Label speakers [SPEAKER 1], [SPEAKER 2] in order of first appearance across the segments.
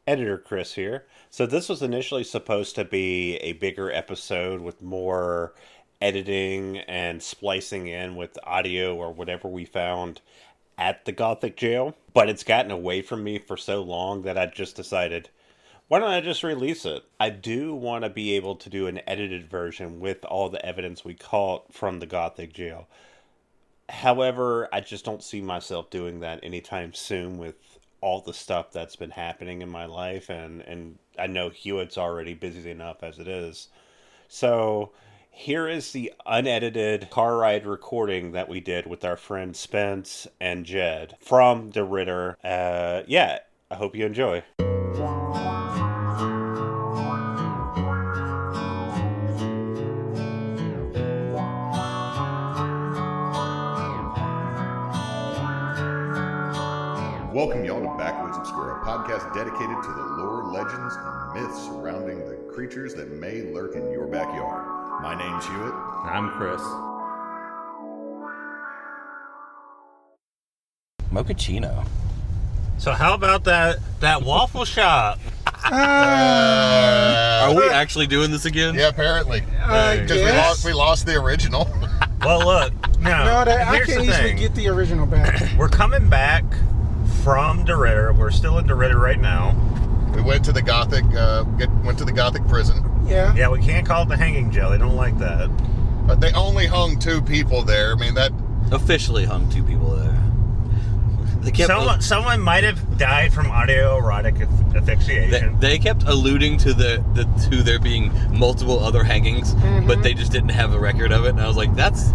[SPEAKER 1] Editor Chris here. So this was initially supposed to be a bigger episode with more editing and splicing in with audio or whatever we found at the Gothic Jail. But it's gotten away from me for so long that I just decided, why don't I just release it? I do want to be able to do an edited version with all the evidence we caught from the Gothic Jail. However, I just don't see myself doing that anytime soon with all the stuff that's been happening in my life, and I know Hewitt's already busy enough as it is. So here is the unedited car ride recording that we did with our friends Spence and Jed from Deridder. I hope you enjoy.
[SPEAKER 2] Welcome y'all to Backwoods Obscura, a podcast dedicated to the lore, legends, and myths surrounding the creatures that may lurk in your backyard. My name's Hewitt.
[SPEAKER 3] I'm Chris.
[SPEAKER 4] Mochaccino.
[SPEAKER 3] So how about that waffle shop?
[SPEAKER 4] Are we actually doing this again?
[SPEAKER 2] Yeah, apparently. Because we lost the original.
[SPEAKER 3] Well, look.
[SPEAKER 5] I can't easily get the original back.
[SPEAKER 3] We're coming back from Deridder. We're still in Deridder right now.
[SPEAKER 2] We went to the Gothic, prison.
[SPEAKER 5] Yeah.
[SPEAKER 3] Yeah, we can't call it the hanging jail. They don't like that.
[SPEAKER 2] But they only hung 2 people there. I mean, that...
[SPEAKER 4] Officially hung 2 people there. They kept
[SPEAKER 3] someone might have died from autoerotic asphyxiation.
[SPEAKER 4] They kept alluding to there being multiple other hangings, but they just didn't have a record of it. And I was like, that's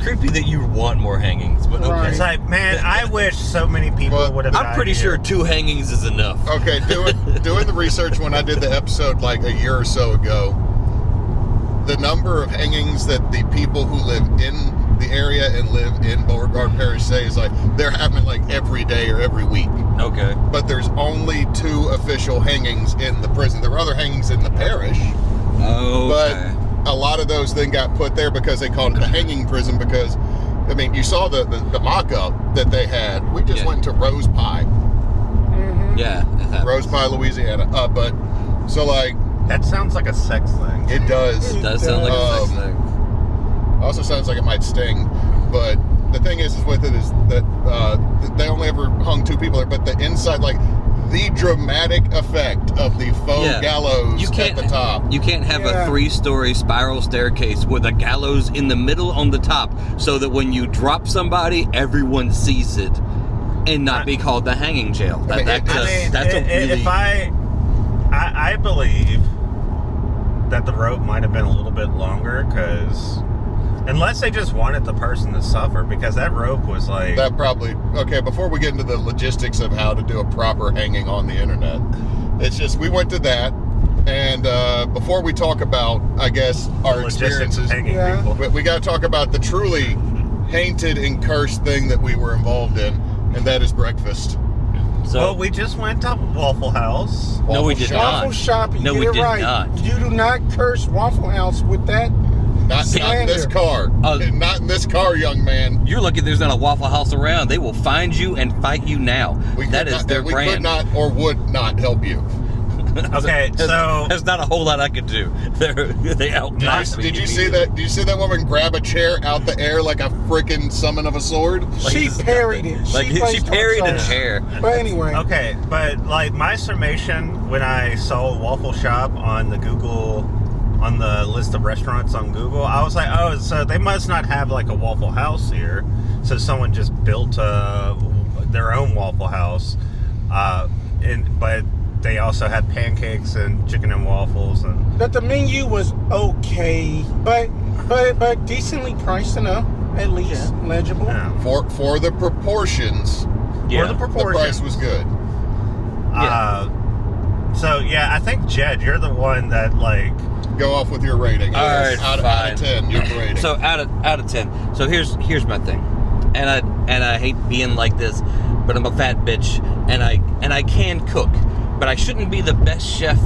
[SPEAKER 4] creepy that you want more hangings. But okay.
[SPEAKER 5] Right.
[SPEAKER 3] It's like, man, I wish so many people would have died.
[SPEAKER 4] I'm pretty sure 2 hangings is enough.
[SPEAKER 2] Okay, doing the research when I did the episode like a year or so ago, the number of hangings that the people who live in the area and live in Beauregard Parish say is like they're happening like every day or every week.
[SPEAKER 4] Okay.
[SPEAKER 2] But there's only 2 official hangings in the prison. There were other hangings in the parish.
[SPEAKER 4] Oh. Okay.
[SPEAKER 2] But a lot of those then got put there because they called it a hanging prison because, I mean, you saw the mock-up that they had. We just went to Rose Pie.
[SPEAKER 5] Mm-hmm.
[SPEAKER 4] Yeah.
[SPEAKER 2] Rose Pie, Louisiana. But, so like...
[SPEAKER 3] That sounds like a sex thing.
[SPEAKER 2] It does.
[SPEAKER 4] It does sound like a sex thing.
[SPEAKER 2] Also sounds like it might sting. But the thing is with it is that they only ever hung 2 people there, but the inside, like... The dramatic effect of the faux gallows at the top.
[SPEAKER 4] You can't have a 3-story spiral staircase with a gallows in the middle on the top so that when you drop somebody, everyone sees it and not be called the hanging jail.
[SPEAKER 3] I believe that the rope might have been a little bit longer because... Unless they just wanted the person to suffer, because that rope was like...
[SPEAKER 2] That probably... Okay, before we get into the logistics of how to do a proper hanging on the internet, it's just, we went to that, and before we talk about, I guess, our experiences, we got to talk about the truly haunted and cursed thing that we were involved in, and that is breakfast.
[SPEAKER 3] So we just went to Waffle House.
[SPEAKER 4] No, we did not.
[SPEAKER 5] Waffle Shop, you
[SPEAKER 4] no,
[SPEAKER 5] get
[SPEAKER 4] we
[SPEAKER 5] it
[SPEAKER 4] did
[SPEAKER 5] right.
[SPEAKER 4] not.
[SPEAKER 5] You do not curse Waffle House with that.
[SPEAKER 2] Not in this car. Not in this car, young man.
[SPEAKER 4] You're lucky there's not a Waffle House around. They will find you and fight you now. That is their brand.
[SPEAKER 2] We could not or would not help you.
[SPEAKER 3] Okay, so
[SPEAKER 4] there's not a whole lot I could do. They outclassed me.
[SPEAKER 2] Did you see that? Did you see that woman grab a chair out the air like a freaking summon of a sword?
[SPEAKER 5] She parried it.
[SPEAKER 4] She parried a chair.
[SPEAKER 5] But anyway.
[SPEAKER 3] Okay, but like my summation when I saw Waffle Shop on the list of restaurants on Google, I was like, oh, so they must not have like a Waffle House here. So someone just built their own Waffle House. But they also had pancakes and chicken and waffles.
[SPEAKER 5] But the menu was okay, but decently priced enough, at least legible.
[SPEAKER 3] Yeah.
[SPEAKER 2] For the proportions.
[SPEAKER 3] Yeah. For the proportions.
[SPEAKER 2] The price was good.
[SPEAKER 3] So yeah, I think Jed, you're the one that like...
[SPEAKER 2] Go off with your rating.
[SPEAKER 4] All right,
[SPEAKER 2] out of 10, your rating.
[SPEAKER 4] So out of 10. So here's my thing, and I hate being like this, but I'm a fat bitch, and I can cook, but I shouldn't be the best chef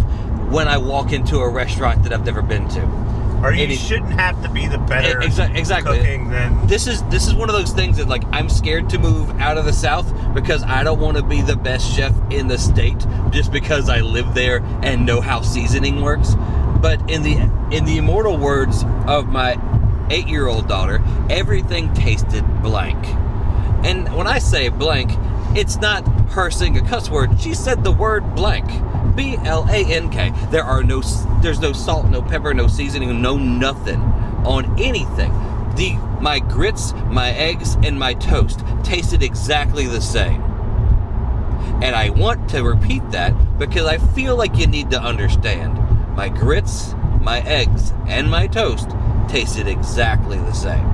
[SPEAKER 4] when I walk into a restaurant that I've never been to.
[SPEAKER 3] Or you shouldn't have to be the better
[SPEAKER 4] exactly.
[SPEAKER 3] cooking than...
[SPEAKER 4] This is one of those things that, like, I'm scared to move out of the South because I don't want to be the best chef in the state just because I live there and know how seasoning works. But in the immortal words of my 8-year-old daughter, everything tasted blank. And when I say blank, it's not her saying a cuss word. She said the word blank. B-L-A-N-K. There's no salt, no pepper, no seasoning, no nothing on anything. My grits, my eggs, and my toast tasted exactly the same. And I want to repeat that because I feel like you need to understand. My grits, my eggs, and my toast tasted exactly the same.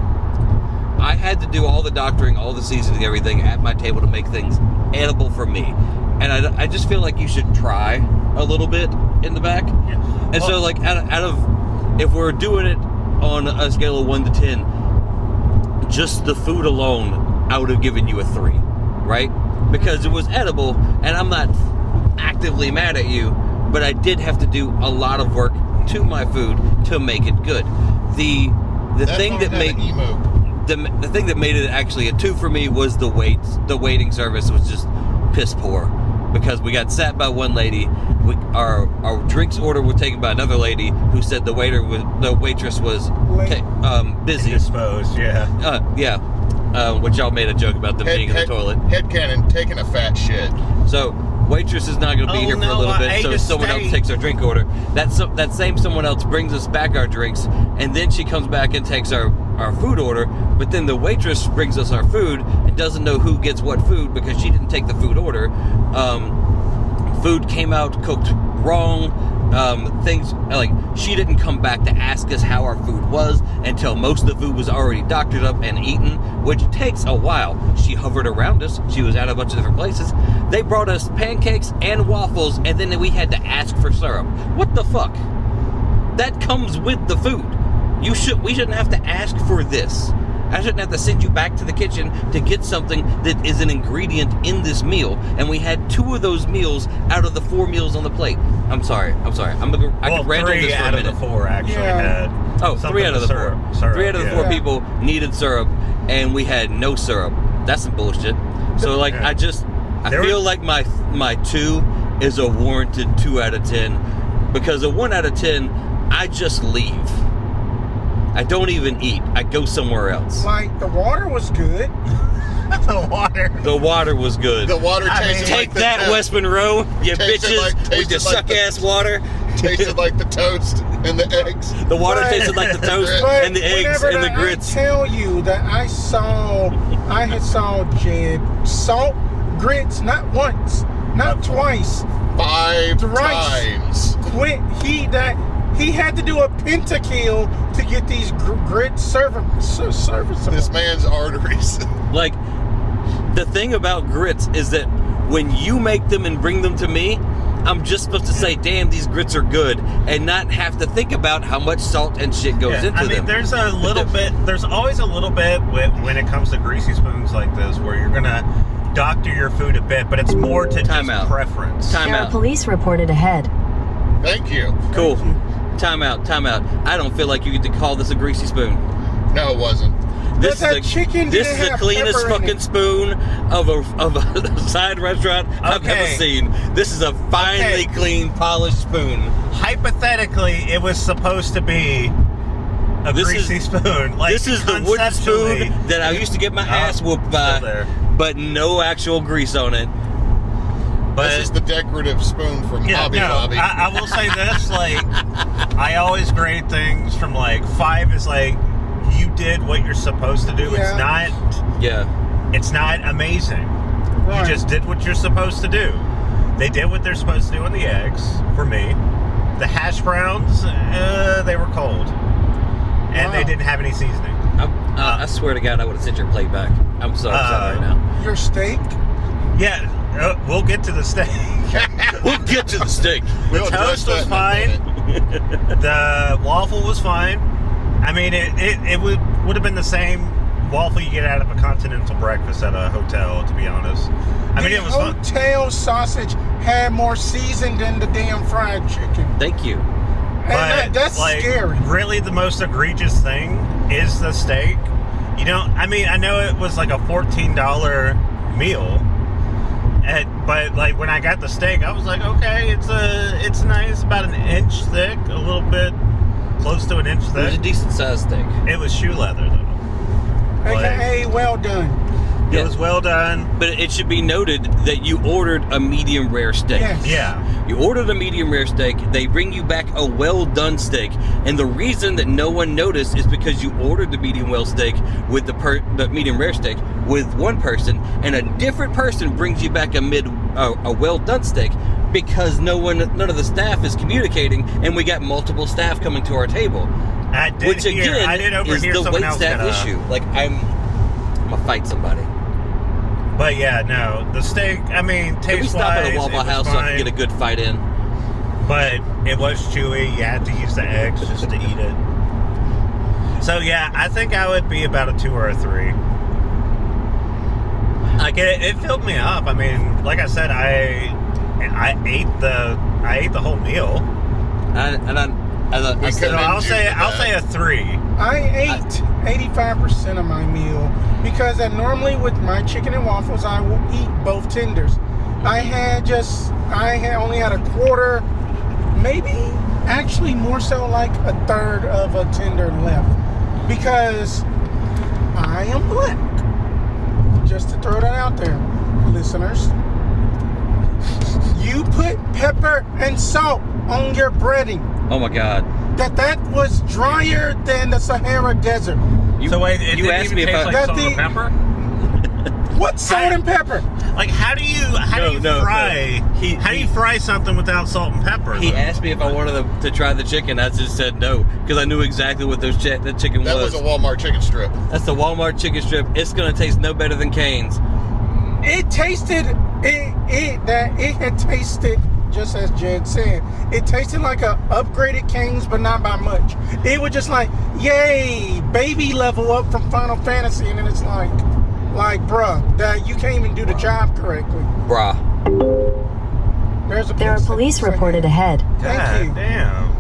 [SPEAKER 4] I had to do all the doctoring, all the seasoning, everything at my table to make things edible for me. And I just feel like you should try a little bit in the back. Yeah. And so, like, out of, if we're doing it on a scale of 1 to 10, just the food alone, I would have given you a 3, right? Because it was edible, and I'm not actively mad at you, but I did have to do a lot of work to my food to make it good. The thing that made it actually a 2 for me was the waiting service was just piss poor, because we got sat by one lady. Our drinks order was taken by another lady who said the waitress was busy,
[SPEAKER 3] indisposed.
[SPEAKER 4] Which y'all made a joke about them being in the toilet.
[SPEAKER 2] Headcanon taking a fat shit.
[SPEAKER 4] So waitress is not going to be here for a little bit, so someone else takes our drink order. That same someone else brings us back our drinks, and then she comes back and takes our food order, but then the waitress brings us our food and doesn't know who gets what food because she didn't take the food order. Food came out cooked wrong. Things like she didn't come back to ask us how our food was until most of the food was already doctored up and eaten, which takes a while. She hovered around us. She was at a bunch of different places. They brought us pancakes and waffles, and then we had to ask for syrup. What the fuck? That comes with the food. We shouldn't have to ask for this. I shouldn't have to send you back to the kitchen to get something that is an ingredient in this meal. And we had 2 of those meals out of the 4 meals on the plate. I'm sorry. I could rant on this for a minute.
[SPEAKER 3] 3 out of the 4 actually had.
[SPEAKER 4] Oh, 3 out of the 4.
[SPEAKER 3] Syrup,
[SPEAKER 4] 3 out of the 4 people needed syrup, and we had no syrup. That's some bullshit. So, like, I feel like my 2 is a warranted 2 out of 10, because a 1 out of 10, I just leave. I don't even eat. I go somewhere else.
[SPEAKER 5] Like, the water was good.
[SPEAKER 4] The water was good.
[SPEAKER 2] The water tasted
[SPEAKER 4] take that, West Monroe, you bitches, with your suck-ass water.
[SPEAKER 2] Tasted like the toast and the eggs.
[SPEAKER 4] The water tasted like the toast and the eggs and the grits.
[SPEAKER 5] I tell you that I had saw Jeb salt grits not once, not twice,
[SPEAKER 2] 5 times.
[SPEAKER 5] Quit. He had to do a pentakill to get these grits serviceable.
[SPEAKER 2] This man's arteries.
[SPEAKER 4] Like, the thing about grits is that when you make them and bring them to me, I'm just supposed to say, damn, these grits are good, and not have to think about how much salt and shit goes into them.
[SPEAKER 3] There's always a little bit when it comes to greasy spoons like this, where you're going to doctor your food a bit, but it's more to just preference.
[SPEAKER 6] There are police reported ahead.
[SPEAKER 2] Thank you.
[SPEAKER 4] Cool. Time out. I don't feel like you get to call this a greasy spoon.
[SPEAKER 2] No, it wasn't.
[SPEAKER 4] This is the cleanest fucking spoon of a side restaurant I've ever seen. This is a finely clean, polished spoon.
[SPEAKER 3] Hypothetically, it was supposed to be a greasy spoon. Like,
[SPEAKER 4] this is the wooden spoon that I used to get my ass whooped by, but no actual grease on it.
[SPEAKER 2] But this is the decorative spoon from Hobby Lobby.
[SPEAKER 3] I will say this, like, I always grade things from, like, 5 is like, you did what you're supposed to do.
[SPEAKER 2] Yeah.
[SPEAKER 3] It's not amazing. Right. You just did what you're supposed to do. They did what they're supposed to do on the eggs, for me. The hash browns, they were cold. And they didn't have any seasoning.
[SPEAKER 4] I swear to God, I would have sent your plate back. I'm so upset right now.
[SPEAKER 5] Your steak?
[SPEAKER 3] Yeah. We'll get to the steak.
[SPEAKER 4] We'll get to the steak.
[SPEAKER 3] The toast was fine. The waffle was fine. I mean, it would have been the same waffle you get out of a continental breakfast at a hotel, to be honest. I mean, it was fun.
[SPEAKER 5] Hotel sausage had more season than the damn fried chicken.
[SPEAKER 4] Thank you.
[SPEAKER 5] And that's scary.
[SPEAKER 3] Really, the most egregious thing is the steak. You know, I mean, I know it was like a $14 meal, but like when I got the steak, I was like, okay, it's nice, about an inch thick, a little bit close to an inch thick.
[SPEAKER 4] It was a decent sized steak.
[SPEAKER 3] It was shoe leather though.
[SPEAKER 5] AKA well done.
[SPEAKER 3] It was well done.
[SPEAKER 4] But it should be noted that you ordered a medium rare steak.
[SPEAKER 5] Yes.
[SPEAKER 3] Yeah.
[SPEAKER 4] You ordered a medium rare steak. They bring you back a well done steak, and the reason that no one noticed is because you ordered the medium well steak with the medium rare steak with one person, and a different person brings you back a well done steak because none of the staff is communicating, and we got multiple staff coming to our table. Which again is the wait staff issue. Like I'm gonna fight somebody.
[SPEAKER 3] But yeah, no, the steak, I mean, taste-wise,
[SPEAKER 4] Can we stop at a Waffle House so I can get a good fight in?
[SPEAKER 3] But it was chewy. You had to use the eggs just to eat it. So yeah, I think I would be about a 2 or a 3. Like it filled me up. I mean, like I said, I ate the whole meal. I'll say a 3.
[SPEAKER 5] I ate 85% of my meal because normally with my chicken and waffles, I will eat both tenders. I only had a quarter, maybe actually more so like a third of a tender left because I am black. Just to throw that out there, listeners. You put pepper and salt on your breading.
[SPEAKER 4] Oh my God.
[SPEAKER 5] That was drier than the Sahara Desert.
[SPEAKER 3] So wait, it
[SPEAKER 4] you asked me if
[SPEAKER 3] like salt and pepper?
[SPEAKER 5] What salt and pepper?
[SPEAKER 3] Like how do you fry something without salt and pepper?
[SPEAKER 4] He asked me if I wanted to try the chicken. I just said no because I knew exactly what that chicken was.
[SPEAKER 2] That was a Walmart chicken strip.
[SPEAKER 4] That's the Walmart chicken strip. It's gonna taste no better than Cane's.
[SPEAKER 5] It tasted it had tasted just as Jed said. It tasted like a upgraded Cane's, but not by much. It was just like, yay, baby level up from Final Fantasy, and then it's like, bruh, that you can't even do the job correctly.
[SPEAKER 4] Bruh.
[SPEAKER 6] There are police reported ahead.
[SPEAKER 5] Thank you.
[SPEAKER 3] Damn,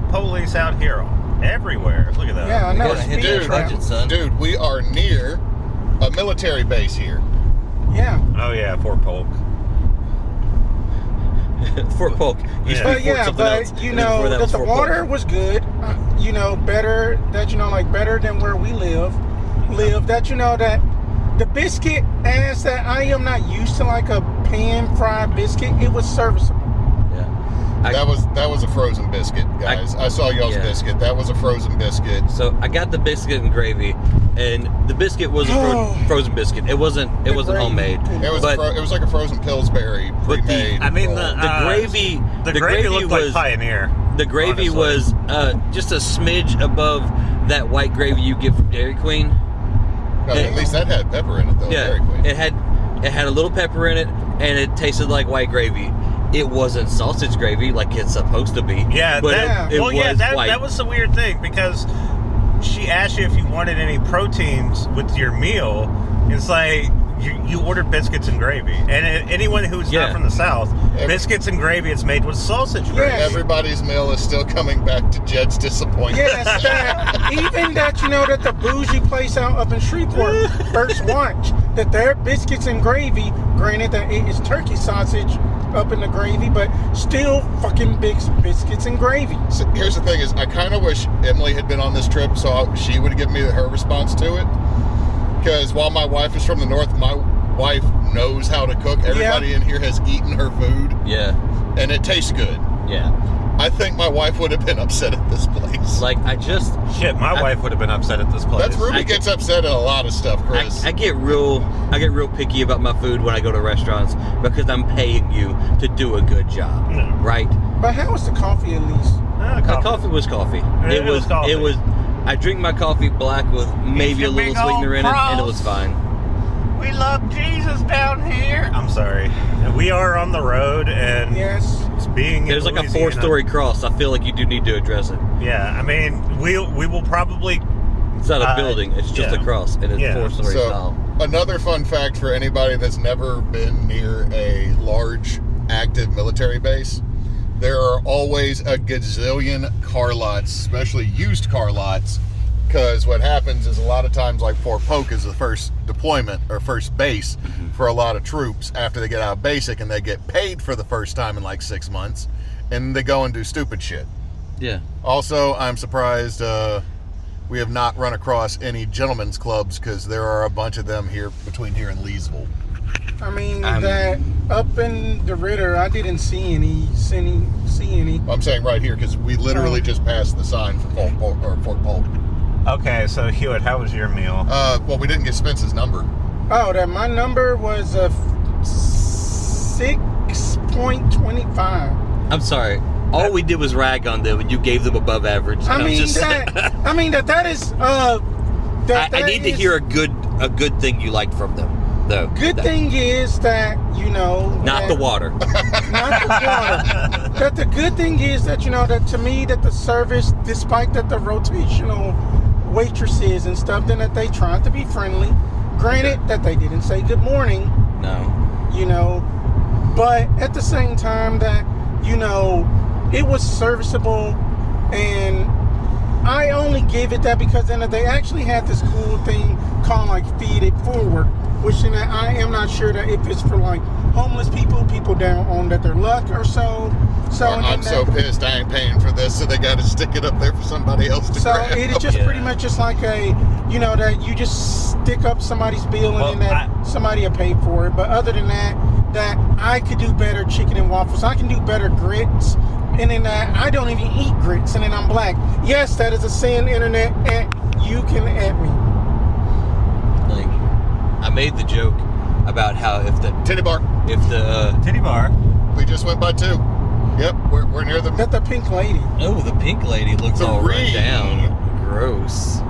[SPEAKER 3] police out here everywhere. Look at that.
[SPEAKER 5] Yeah, I know.
[SPEAKER 4] You gotta hit that budget, son.
[SPEAKER 2] Dude, we are near a military base here.
[SPEAKER 5] Yeah.
[SPEAKER 3] Oh yeah, Fort Polk.
[SPEAKER 4] Fort Polk.
[SPEAKER 5] But you know that the water was good. Better than where we live. That that the biscuit, as that I am not used to like a pan fried biscuit. It was serviceable.
[SPEAKER 4] Yeah.
[SPEAKER 2] That was a frozen biscuit, guys. I saw y'all's biscuit. That was a frozen biscuit.
[SPEAKER 4] So I got the biscuit and gravy, and the biscuit was a frozen biscuit. It wasn't homemade.
[SPEAKER 2] It was like a frozen Pillsbury pre-made.
[SPEAKER 3] The gravy looked like Pioneer.
[SPEAKER 4] The gravy
[SPEAKER 3] honestly.
[SPEAKER 4] was just a smidge above that white gravy you get from Dairy Queen.
[SPEAKER 2] At least that had pepper in it, though.
[SPEAKER 4] Yeah,
[SPEAKER 2] Dairy Queen.
[SPEAKER 4] it had a little pepper in it, and it tasted like white gravy. It wasn't sausage gravy like it's supposed to be.
[SPEAKER 3] Yeah,
[SPEAKER 4] but
[SPEAKER 3] that was the weird thing because she asked you if you wanted any proteins with your meal. It's like you ordered biscuits and gravy, and anyone who's not from the South, biscuits and gravy is made with sausage gravy.
[SPEAKER 5] Yes.
[SPEAKER 2] Everybody's meal is still coming back to Jed's disappointment.
[SPEAKER 5] Yes, even that that the bougie place out up in Shreveport, First Watch, that their biscuits and gravy, granted that it is turkey sausage up in the gravy, but still fucking big biscuits and gravy.
[SPEAKER 2] So here's the thing: is I kind of wish Emily had been on this trip, so she would give me her response to it. Because while my wife is from the north, my wife knows how to cook. Everybody in here has eaten her food.
[SPEAKER 4] Yeah.
[SPEAKER 2] And it tastes good.
[SPEAKER 4] Yeah.
[SPEAKER 2] I think my wife would have been upset at this place.
[SPEAKER 4] Like,
[SPEAKER 3] my wife would have been upset at this place.
[SPEAKER 2] Ruby gets upset at a lot of stuff, Chris.
[SPEAKER 4] I get real picky about my food when I go to restaurants because I'm paying you to do a good job, right?
[SPEAKER 5] But how was the coffee at least?
[SPEAKER 4] Coffee was coffee.
[SPEAKER 3] It was coffee.
[SPEAKER 4] It was. I drink my coffee black with maybe a little sweetener in it, and it was fine.
[SPEAKER 3] We love Jesus down here. I'm sorry. We are on the road, and it's being.
[SPEAKER 4] There's like a 4-story cross. I feel like you do need to address it.
[SPEAKER 3] Yeah, I mean, we will probably.
[SPEAKER 4] It's not a building. It's just a cross, and it's 4-story style.
[SPEAKER 2] Another fun fact for anybody that's never been near a large active military base. there are always a gazillion car lots, especially used car lots, because what happens is a lot of times, like Fort Polk is the first deployment or first base for a lot of troops after they get out of basic, and they get paid for the first time in like 6 months, and they go and do stupid shit.
[SPEAKER 4] Yeah.
[SPEAKER 2] Also, I'm surprised we have not run across any gentlemen's clubs, because there are a bunch of them here between here and Leesville.
[SPEAKER 5] I mean, that up in Deridder, I didn't see any.
[SPEAKER 2] I'm saying right here, because we literally just passed the sign for Fort Polk.
[SPEAKER 3] Okay, so Hewitt, how was your meal?
[SPEAKER 2] Well, we didn't get Spence's number.
[SPEAKER 5] Oh, that my number was a 6.25.
[SPEAKER 4] I'm sorry. All we did was rag on them, and you gave them above average.
[SPEAKER 5] I mean that is.
[SPEAKER 4] I need to hear a good thing you liked from them, though.
[SPEAKER 5] Good thing is that
[SPEAKER 4] not the water.
[SPEAKER 5] Not the water. That the good thing is that that to me that the service, despite that the rotational waitresses and stuff, then that they tried to be friendly. Granted that they didn't say good morning.
[SPEAKER 4] No.
[SPEAKER 5] But at the same time that it was serviceable, and I only gave it that because then they actually had this cool thing called like Feed It Forward, which I am not sure that if it's for like homeless people down on that their luck or so. So
[SPEAKER 2] I'm so pissed I ain't paying for this, so they got to stick it up there for somebody else to grab.
[SPEAKER 5] So it is just pretty much just like that you just stick up somebody's bill and then that somebody will pay for it. But other than that I could do better chicken and waffles. I can do better grits. And then I don't even eat grits, and then I'm black. Yes, that is a sin, internet, and you can at me.
[SPEAKER 4] Like, I made the joke about how if the
[SPEAKER 2] Titty bar.
[SPEAKER 3] Titty bar.
[SPEAKER 2] We just went by 2. Yep, we're near the.
[SPEAKER 5] That's the pink lady.
[SPEAKER 4] Oh, the pink lady looks all run down. Gross.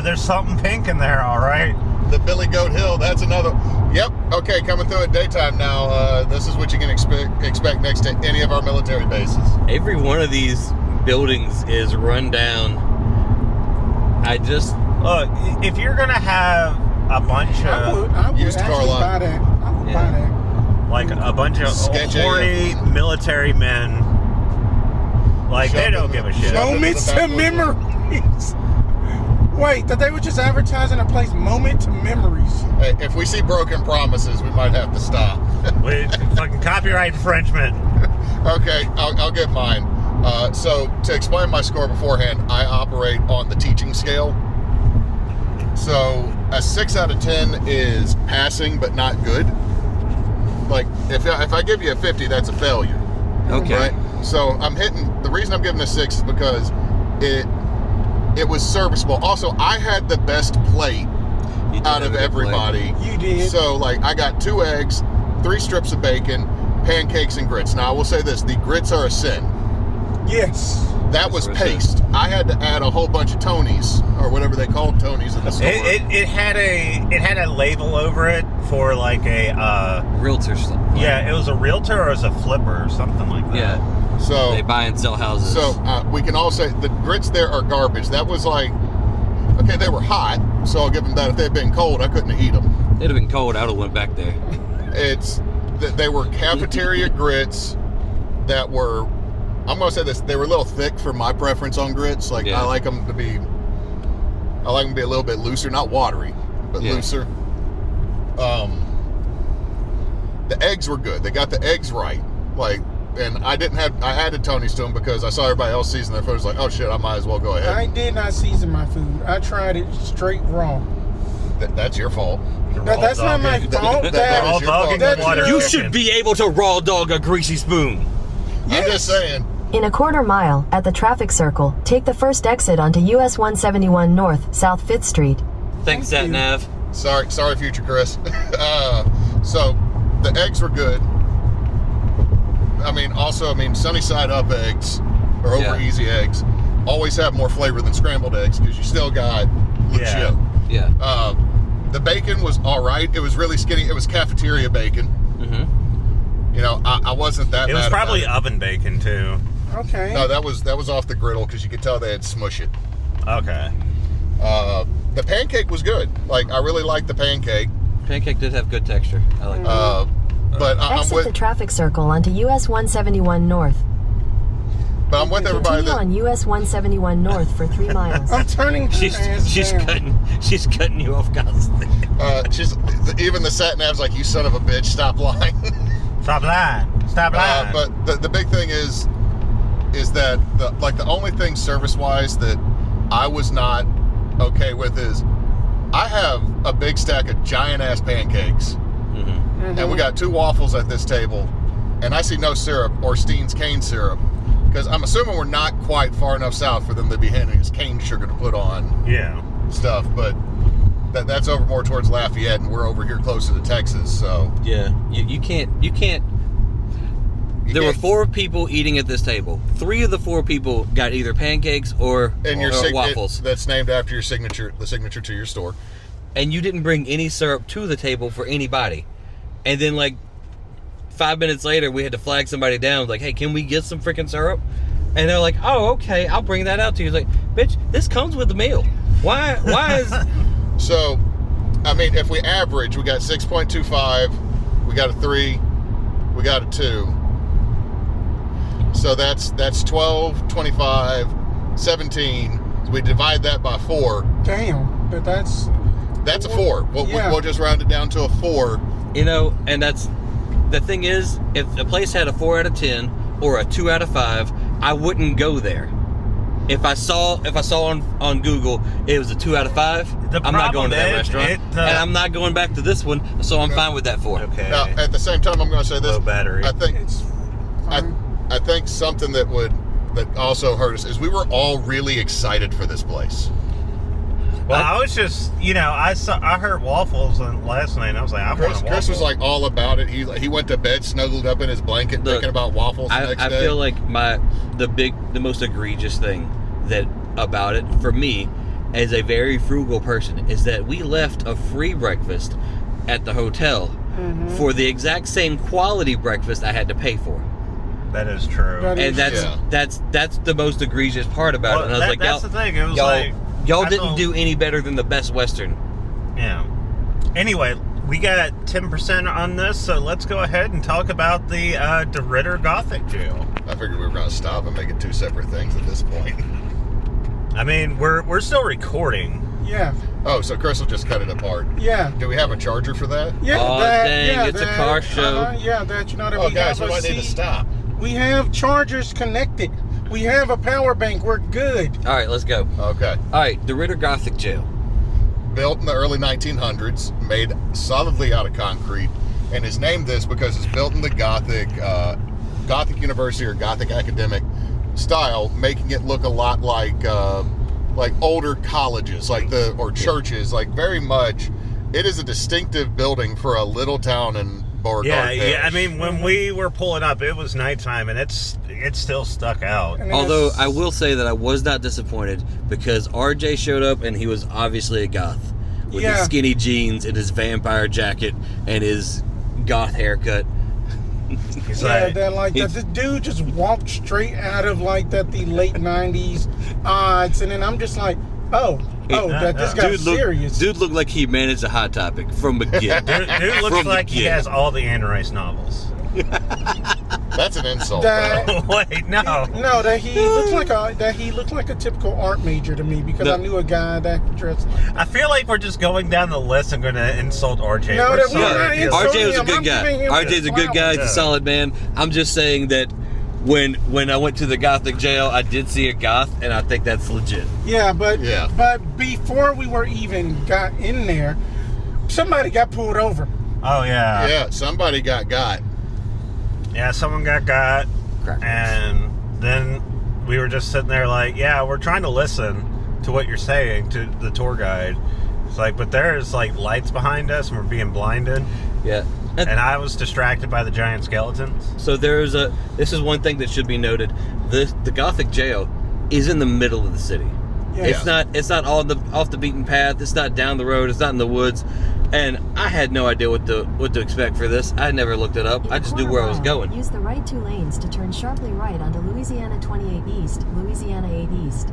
[SPEAKER 3] There's something pink in there, all right.
[SPEAKER 2] The Billy Goat Hill. That's another. Yep. Okay, coming through at daytime now. This is what you can expect next to any of our military bases.
[SPEAKER 4] Every one of these buildings is run down.
[SPEAKER 3] Look, if you're gonna have a bunch of
[SPEAKER 5] I would
[SPEAKER 2] used car
[SPEAKER 5] actually
[SPEAKER 2] lot.
[SPEAKER 5] buy that. I would buy that.
[SPEAKER 3] like a bunch of
[SPEAKER 2] Sketch
[SPEAKER 3] horny military men, like they don't give a shit.
[SPEAKER 5] Moments to memories. Wait, that they were just advertising a place, Moment to Memories.
[SPEAKER 2] Hey, if we see broken promises, we might have to stop.
[SPEAKER 3] With fucking copyright infringement.
[SPEAKER 2] Okay, I'll get mine. So to explain my score beforehand, I operate on the teaching scale. So a 6 out of 10 is passing, but not good. Like if I give you a 50, that's a failure.
[SPEAKER 4] Okay.
[SPEAKER 2] Right? So I'm hitting. The reason I'm giving a 6 is because it was serviceable. Also, I had the best plate out of everybody.
[SPEAKER 5] You did.
[SPEAKER 2] So, like, I got 2 eggs, 3 strips of bacon, pancakes, and grits. Now, I will say this: the grits are a sin.
[SPEAKER 5] Yes.
[SPEAKER 2] That was paste. I had to add a whole bunch of Tonys, or whatever they called Tonys in the store.
[SPEAKER 3] It had a label over it for like a
[SPEAKER 4] realtor stuff.
[SPEAKER 3] yeah, it was a realtor or it was a flipper or something like that.
[SPEAKER 4] Yeah.
[SPEAKER 2] So
[SPEAKER 4] They buy and sell houses.
[SPEAKER 2] So we can all say the grits there are garbage. That was like, okay, they were hot, so I'll give them that. If they'd been cold, I couldn't have eaten them.
[SPEAKER 4] They'd have been cold. I would have went back there.
[SPEAKER 2] They were cafeteria grits that were, I'm going to say this, they were a little thick for my preference on grits. Like,
[SPEAKER 4] Yeah.
[SPEAKER 2] I like them to be a little bit looser, not watery, but looser. The eggs were good. They got the eggs right. Like, and I added Tony's to them because I saw everybody else season their food. I was like, oh shit, I might as well go ahead.
[SPEAKER 5] I did not season my food. I tried it straight raw.
[SPEAKER 2] That's your fault.
[SPEAKER 5] That's not my fault.
[SPEAKER 2] That is your fault.
[SPEAKER 5] That's
[SPEAKER 3] Water
[SPEAKER 4] You
[SPEAKER 3] chicken.
[SPEAKER 4] should be able to raw dog a greasy spoon.
[SPEAKER 2] I'm just saying.
[SPEAKER 6] In a quarter mile, at the traffic circle, take the first exit onto US 171 North, South 5th Street.
[SPEAKER 4] Thanks,
[SPEAKER 5] Thank you.
[SPEAKER 4] Nav.
[SPEAKER 2] Sorry, future Chris. So the eggs were good. Also, sunny side up eggs or over easy eggs always have more flavor than scrambled eggs because you still got legit.
[SPEAKER 4] Yeah.
[SPEAKER 2] The bacon was all right. It was really skinny. It was cafeteria bacon.
[SPEAKER 4] Mm-hmm.
[SPEAKER 2] I wasn't that.
[SPEAKER 3] It was
[SPEAKER 2] mad
[SPEAKER 3] probably
[SPEAKER 2] about
[SPEAKER 3] oven bacon too.
[SPEAKER 5] Okay.
[SPEAKER 2] No, that was off the griddle because you could tell they had smush it.
[SPEAKER 3] Okay.
[SPEAKER 2] The pancake was good. Like, I really liked the pancake.
[SPEAKER 4] Pancake did have good texture. I like that.
[SPEAKER 2] But I'm
[SPEAKER 6] Exit
[SPEAKER 2] with.
[SPEAKER 6] the traffic circle onto US 171 North.
[SPEAKER 2] But I'm with everybody
[SPEAKER 6] Continue on US 171 North for 3 miles.
[SPEAKER 5] I'm turning.
[SPEAKER 4] She's cutting you off constantly.
[SPEAKER 2] Even the sat nav's like, you son of a bitch, stop lying.
[SPEAKER 3] Stop lying. Stop lying.
[SPEAKER 2] But the big thing is that the only thing service wise that I was not okay with is I have a big stack of giant ass pancakes, and we got 2 waffles at this table, and I see no syrup or Steen's cane syrup, because I'm assuming we're not quite far enough south for them to be handing us cane sugar to put on stuff, but that's over more towards Lafayette, and we're over here closer to Texas, so
[SPEAKER 4] yeah, you can't. There were 4 people eating at this table. 3 of the 4 people got either pancakes or waffles.
[SPEAKER 2] That's named after your signature, the signature to your store.
[SPEAKER 4] And you didn't bring any syrup to the table for anybody. And then, like, 5 minutes later, we had to flag somebody down. Like, hey, can we get some freaking syrup? And they're like, oh, okay, I'll bring that out to you. It's like, bitch, this comes with the meal. Why is...
[SPEAKER 2] So, I mean, if we average, we got 6.25, we got a 3, we got a 2. So that's 12, 25, 17. So we divide that by 4.
[SPEAKER 5] Damn, but that's
[SPEAKER 2] a 4. We'll just round it down to a 4.
[SPEAKER 4] You know, and that's the thing is, if a place had a 4 out of 10 or a 2 out of 5, I wouldn't go there. If I saw on Google it was a 2 out of 5, I'm not going to that restaurant, and I'm not going back to this one. So I'm fine with that 4.
[SPEAKER 3] Okay.
[SPEAKER 2] Now, at the same time, I'm going to say this.
[SPEAKER 3] Low battery.
[SPEAKER 2] I think something that also hurt us is we were all really excited for this place.
[SPEAKER 3] Well, I was just, I heard waffles last night, and I was like, I want a waffle.
[SPEAKER 2] Chris was like all about it. He went to bed snuggled up in his blanket thinking about waffles the next day.
[SPEAKER 4] I feel like the most egregious thing about it for me, as a very frugal person, is that we left a free breakfast at the hotel for the exact same quality breakfast I had to pay for.
[SPEAKER 3] That is true.
[SPEAKER 4] And that's the most egregious part about it. And I was like,
[SPEAKER 3] that's the thing. It was
[SPEAKER 4] y'all didn't do any better than the Best Western.
[SPEAKER 3] Yeah. Anyway, we got 10% on this, so let's go ahead and talk about the Deridder Gothic Jail.
[SPEAKER 2] I figured we were going to stop and make it 2 separate things at this point.
[SPEAKER 3] I mean, we're still recording.
[SPEAKER 5] Yeah.
[SPEAKER 2] Oh, so Chris will just cut it apart.
[SPEAKER 5] Yeah.
[SPEAKER 2] Do we have a charger for that?
[SPEAKER 5] Yeah.
[SPEAKER 4] Dang, it's a car show.
[SPEAKER 2] Oh, guys, we might need to stop.
[SPEAKER 5] We have chargers connected. We have a power bank. We're good.
[SPEAKER 4] All right, let's go.
[SPEAKER 2] Okay.
[SPEAKER 4] All right, Deridder Gothic Jail.
[SPEAKER 2] Built in the early 1900s, made solidly out of concrete, and is named this because it's built in the Gothic University or Gothic academic style, making it look a lot like older colleges, or churches, like very much. It is a distinctive building for a little town in Beauregard.
[SPEAKER 3] Yeah. I mean, when we were pulling up, it was nighttime, and it's still stuck out.
[SPEAKER 4] Although I will say that I was not disappointed because RJ showed up and he was obviously a goth with his skinny jeans and his vampire jacket and his goth haircut.
[SPEAKER 5] The dude just walked straight out of the late 90s odds, and then I'm just like, this guy's serious.
[SPEAKER 4] Dude looked like he managed a Hot Topic from beginning.
[SPEAKER 3] Dude looks like he has all the Anne Rice novels.
[SPEAKER 2] That's an insult.
[SPEAKER 3] Wait, no.
[SPEAKER 5] That he looked like a typical art major to me because I knew a guy that dressed like.
[SPEAKER 3] I feel like we're just going down the list and going to insult RJ.
[SPEAKER 5] No,
[SPEAKER 4] RJ was a good guy. RJ's a good guy. He's a solid man. I'm just saying that when I went to the Gothic Jail, I did see a goth, and I think that's legit.
[SPEAKER 5] Yeah, but before we were even got in there, somebody got pulled over.
[SPEAKER 3] Oh yeah.
[SPEAKER 2] Yeah, somebody got.
[SPEAKER 3] Yeah, someone got, and then we were just sitting there like, yeah, we're trying to listen to what you're saying to the tour guide. It's like, but there's lights behind us, and we're being blinded.
[SPEAKER 4] Yeah.
[SPEAKER 3] And I was distracted by the giant skeletons.
[SPEAKER 4] So this is one thing that should be noted. The Gothic Jail is in the middle of the city. Yeah. It's not off the beaten path. It's not down the road. It's not in the woods. And I had no idea what to expect for this. I never looked it up. I just knew where I was going.
[SPEAKER 6] Use the right 2 lanes to turn sharply right onto Louisiana 28 East, Louisiana 8 East.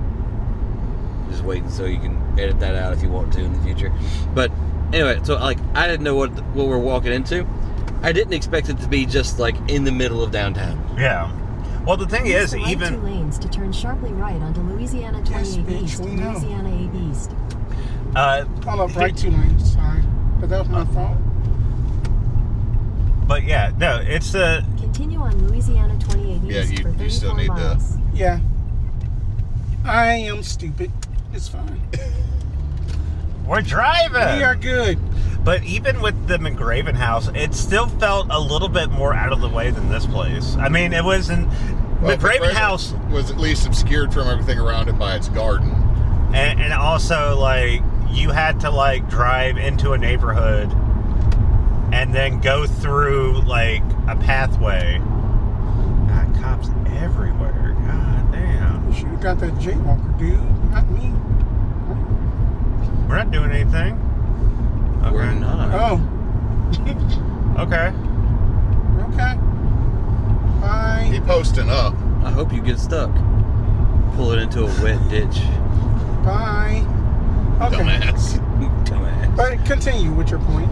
[SPEAKER 4] Just waiting so you can edit that out if you want to in the future. But anyway, so I didn't know what we're walking into. I didn't expect it to be just in the middle of downtown.
[SPEAKER 3] Yeah. Well, the thing
[SPEAKER 6] Use
[SPEAKER 3] is,
[SPEAKER 6] the right
[SPEAKER 3] even
[SPEAKER 6] 2 lanes to turn sharply right onto Louisiana 28
[SPEAKER 5] bitch,
[SPEAKER 6] East,
[SPEAKER 5] we know.
[SPEAKER 6] Louisiana 8 East.
[SPEAKER 5] Hold up, right 2 lanes, sorry. But that was my fault.
[SPEAKER 3] but yeah, no, it's a.
[SPEAKER 6] Continue on Louisiana 28
[SPEAKER 2] Yeah,
[SPEAKER 6] East for
[SPEAKER 2] you still
[SPEAKER 6] 34
[SPEAKER 2] need to-
[SPEAKER 6] miles.
[SPEAKER 5] Yeah. I am stupid. It's fine.
[SPEAKER 3] We're driving.
[SPEAKER 5] We are good.
[SPEAKER 3] But even with the McGraven house, it still felt a little bit more out of the way than this place. I mean, it wasn't.
[SPEAKER 2] Well,
[SPEAKER 3] McGraven house
[SPEAKER 2] was at least obscured from everything around it by its garden.
[SPEAKER 3] and also, like, you had to, like, drive into a neighborhood and then go through, like, a pathway. God, cops everywhere. God damn.
[SPEAKER 5] You should have got that jaywalker, dude. Not me.
[SPEAKER 3] We're not doing anything. Okay.
[SPEAKER 4] We're not.
[SPEAKER 5] Oh.
[SPEAKER 3] Okay.
[SPEAKER 5] Okay. Bye.
[SPEAKER 2] He posting up.
[SPEAKER 4] I hope you get stuck. Pull it into a wet ditch.
[SPEAKER 5] Bye. Okay.
[SPEAKER 2] Dumbass.
[SPEAKER 4] Dumbass.
[SPEAKER 5] But continue with your point.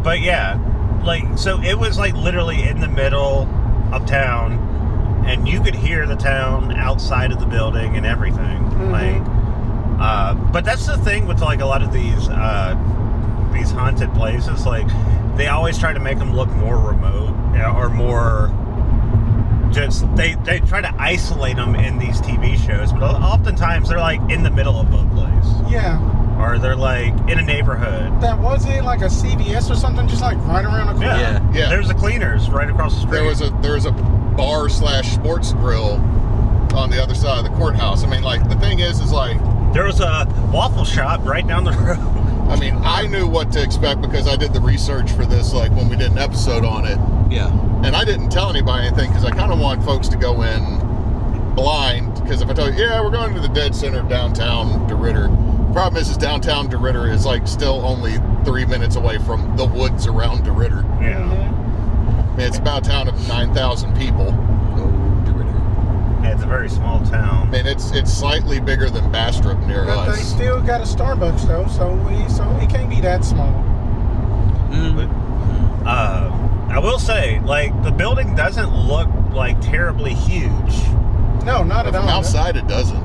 [SPEAKER 3] But yeah, like, so it was like literally in the middle of town, and you could hear the town outside of the building and everything. Like, but that's the thing with like a lot of these haunted places. Like, they always try to make them look more remote or more. Just they try to isolate them in these TV shows, but oftentimes they're like in the middle of a place,
[SPEAKER 5] Yeah.
[SPEAKER 3] or they're like in a neighborhood.
[SPEAKER 5] That was it, like a CVS or something, just like right around the corner.
[SPEAKER 3] Yeah.
[SPEAKER 2] Yeah.
[SPEAKER 3] There's a Cleaners right across the street.
[SPEAKER 2] There was a bar / sports grill on the other side of the courthouse. I mean, like, the thing is like,
[SPEAKER 3] There was a waffle shop right down the road.
[SPEAKER 2] I mean, I knew what to expect because I did the research for this, like, when we did an episode on it.
[SPEAKER 4] Yeah.
[SPEAKER 2] And I didn't tell anybody anything because I kind of want folks to go in blind. Because if I tell you, yeah, we're going to the dead center of downtown Deridder. Problem is downtown Deridder is like still only 3 minutes away from the woods around Deridder.
[SPEAKER 3] Yeah.
[SPEAKER 2] I mean, it's about a town of 9,000 people.
[SPEAKER 4] Oh, Deridder.
[SPEAKER 3] Yeah, it's a very small town.
[SPEAKER 2] I mean, it's slightly bigger than Bastrop near
[SPEAKER 5] But they
[SPEAKER 2] us.
[SPEAKER 5] still got a Starbucks though, so it can't be that small.
[SPEAKER 3] But, I will say, like, the building doesn't look like terribly huge.
[SPEAKER 5] No, not
[SPEAKER 2] But
[SPEAKER 5] at
[SPEAKER 2] from
[SPEAKER 5] all.
[SPEAKER 2] outside, it doesn't.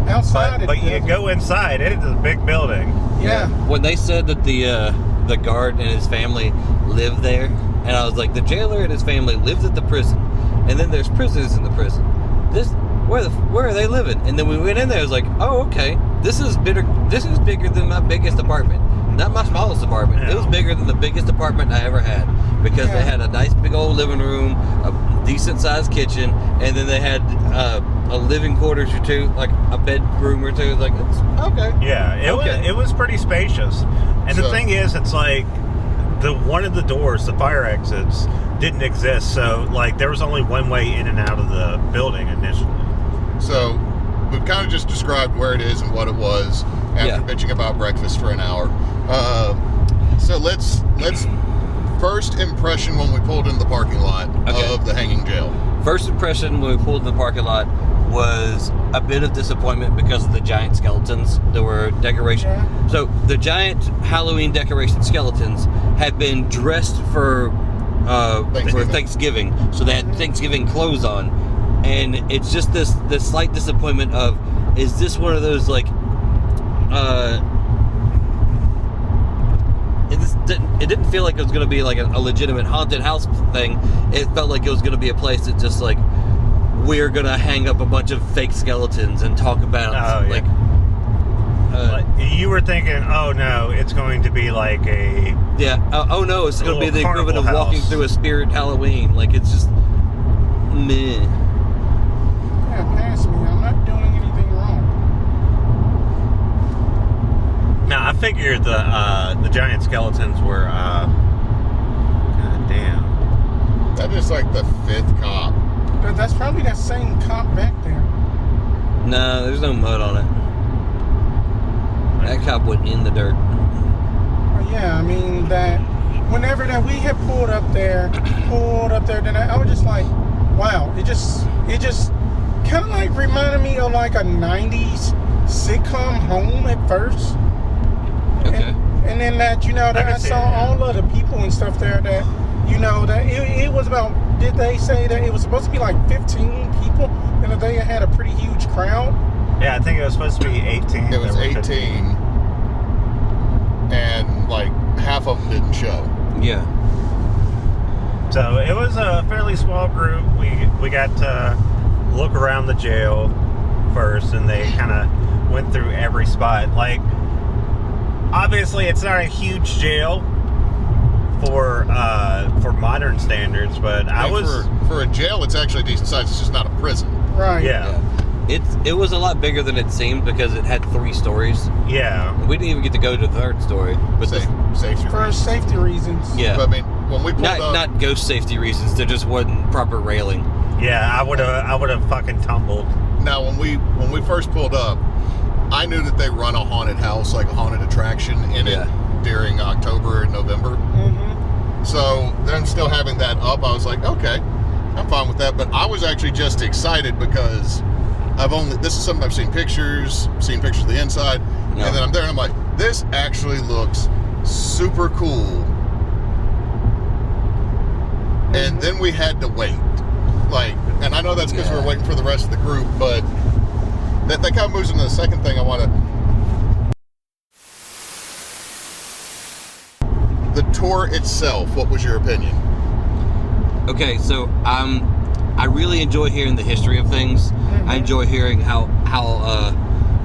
[SPEAKER 5] Outside,
[SPEAKER 3] But you
[SPEAKER 5] doesn't.
[SPEAKER 3] go inside, it is a big building.
[SPEAKER 5] Yeah.
[SPEAKER 4] When they said that the guard and his family lived there, and I was like, the jailer and his family lived at the prison, and then there's prisoners in the prison. Where are they living? And then we went in there. I was like, oh, okay. This is bigger than my biggest apartment. Not my smallest apartment.
[SPEAKER 3] Yeah.
[SPEAKER 4] It was bigger than the biggest apartment I ever had because they had a nice big old living room, a decent sized kitchen, and then they had a living quarters or two, like a bedroom or two. Like, it's okay.
[SPEAKER 3] Yeah, it was pretty spacious. And the
[SPEAKER 2] So-
[SPEAKER 3] thing is, it's like one of the doors, the fire exits, didn't exist. So, like, there was only one way in and out of the building initially.
[SPEAKER 2] So we've kind of just described where it is and what it was after bitching about breakfast for an hour. So let's first impression when we pulled into the parking lot of the hanging jail.
[SPEAKER 4] First impression when we pulled in the parking lot was a bit of disappointment because of the giant skeletons that were decoration.
[SPEAKER 5] Yeah.
[SPEAKER 4] So the giant Halloween decoration skeletons had been dressed for Thanksgiving. So they had Thanksgiving clothes on, and it's just this slight disappointment of, is this one of those like it didn't feel like it was going to be like a legitimate haunted house thing. It felt like it was going to be a place that just like, we're going to hang up a bunch of fake skeletons and talk about like
[SPEAKER 3] you were thinking, oh no, it's going to be like a
[SPEAKER 4] oh no, it's going to be the equivalent of
[SPEAKER 3] carnival
[SPEAKER 4] walking
[SPEAKER 3] house.
[SPEAKER 4] through a spirit Halloween. Like, it's just meh.
[SPEAKER 5] Yeah, pass me. I'm not doing anything wrong.
[SPEAKER 3] Now I figured the giant skeletons were god damn.
[SPEAKER 2] That is like the 5th cop.
[SPEAKER 5] But that's probably that same cop back there.
[SPEAKER 4] No, there's no mud on it. That cop went in the dirt.
[SPEAKER 5] But yeah, I mean that whenever that we had pulled up there, then I was just like, wow, it just kind of like reminded me of like a 90s sitcom Home at first.
[SPEAKER 4] Okay.
[SPEAKER 5] And then that, you know, that I
[SPEAKER 3] can see
[SPEAKER 5] saw
[SPEAKER 3] it, yeah.
[SPEAKER 5] all of the people and stuff there that You know, that it was about, did they say that it was supposed to be like 15 people and that they had a pretty huge crowd?
[SPEAKER 3] Yeah, I think it was supposed to be 18.
[SPEAKER 2] It was 18, and like half of them didn't show.
[SPEAKER 4] Yeah.
[SPEAKER 3] So it was a fairly small group. We got to look around the jail first, and they kind of went through every spot. Like, obviously, it's not a huge jail for modern standards, but
[SPEAKER 2] for a jail, it's actually decent size. It's just not a prison.
[SPEAKER 5] Right.
[SPEAKER 3] Yeah.
[SPEAKER 4] It was a lot bigger than it seemed because it had 3 stories.
[SPEAKER 3] Yeah.
[SPEAKER 4] We didn't even get to go to the 3rd story, but
[SPEAKER 2] Safety
[SPEAKER 5] For
[SPEAKER 2] reasons.
[SPEAKER 5] safety reasons.
[SPEAKER 4] yeah,
[SPEAKER 2] But I mean, when we pulled up,
[SPEAKER 4] not ghost safety reasons. There just wasn't proper railing.
[SPEAKER 3] Yeah, I would have fucking tumbled.
[SPEAKER 2] now when we first pulled up, I knew that they run a haunted house, like a haunted attraction in
[SPEAKER 4] Yeah.
[SPEAKER 2] it during October and November.
[SPEAKER 5] Mm-hmm.
[SPEAKER 2] So them still having that up, I was like, okay, I'm fine with that. But I was actually just excited because this is something I've seen pictures of the inside,
[SPEAKER 4] No.
[SPEAKER 2] and then I'm there and I'm like, this actually looks super cool. And then we had to wait. Like, and I know that's because we were waiting for the rest of the group, but that kind of moves into the second thing I want to. The tour itself, what was your opinion?
[SPEAKER 4] Okay, so I really enjoy hearing the history of things. I enjoy hearing how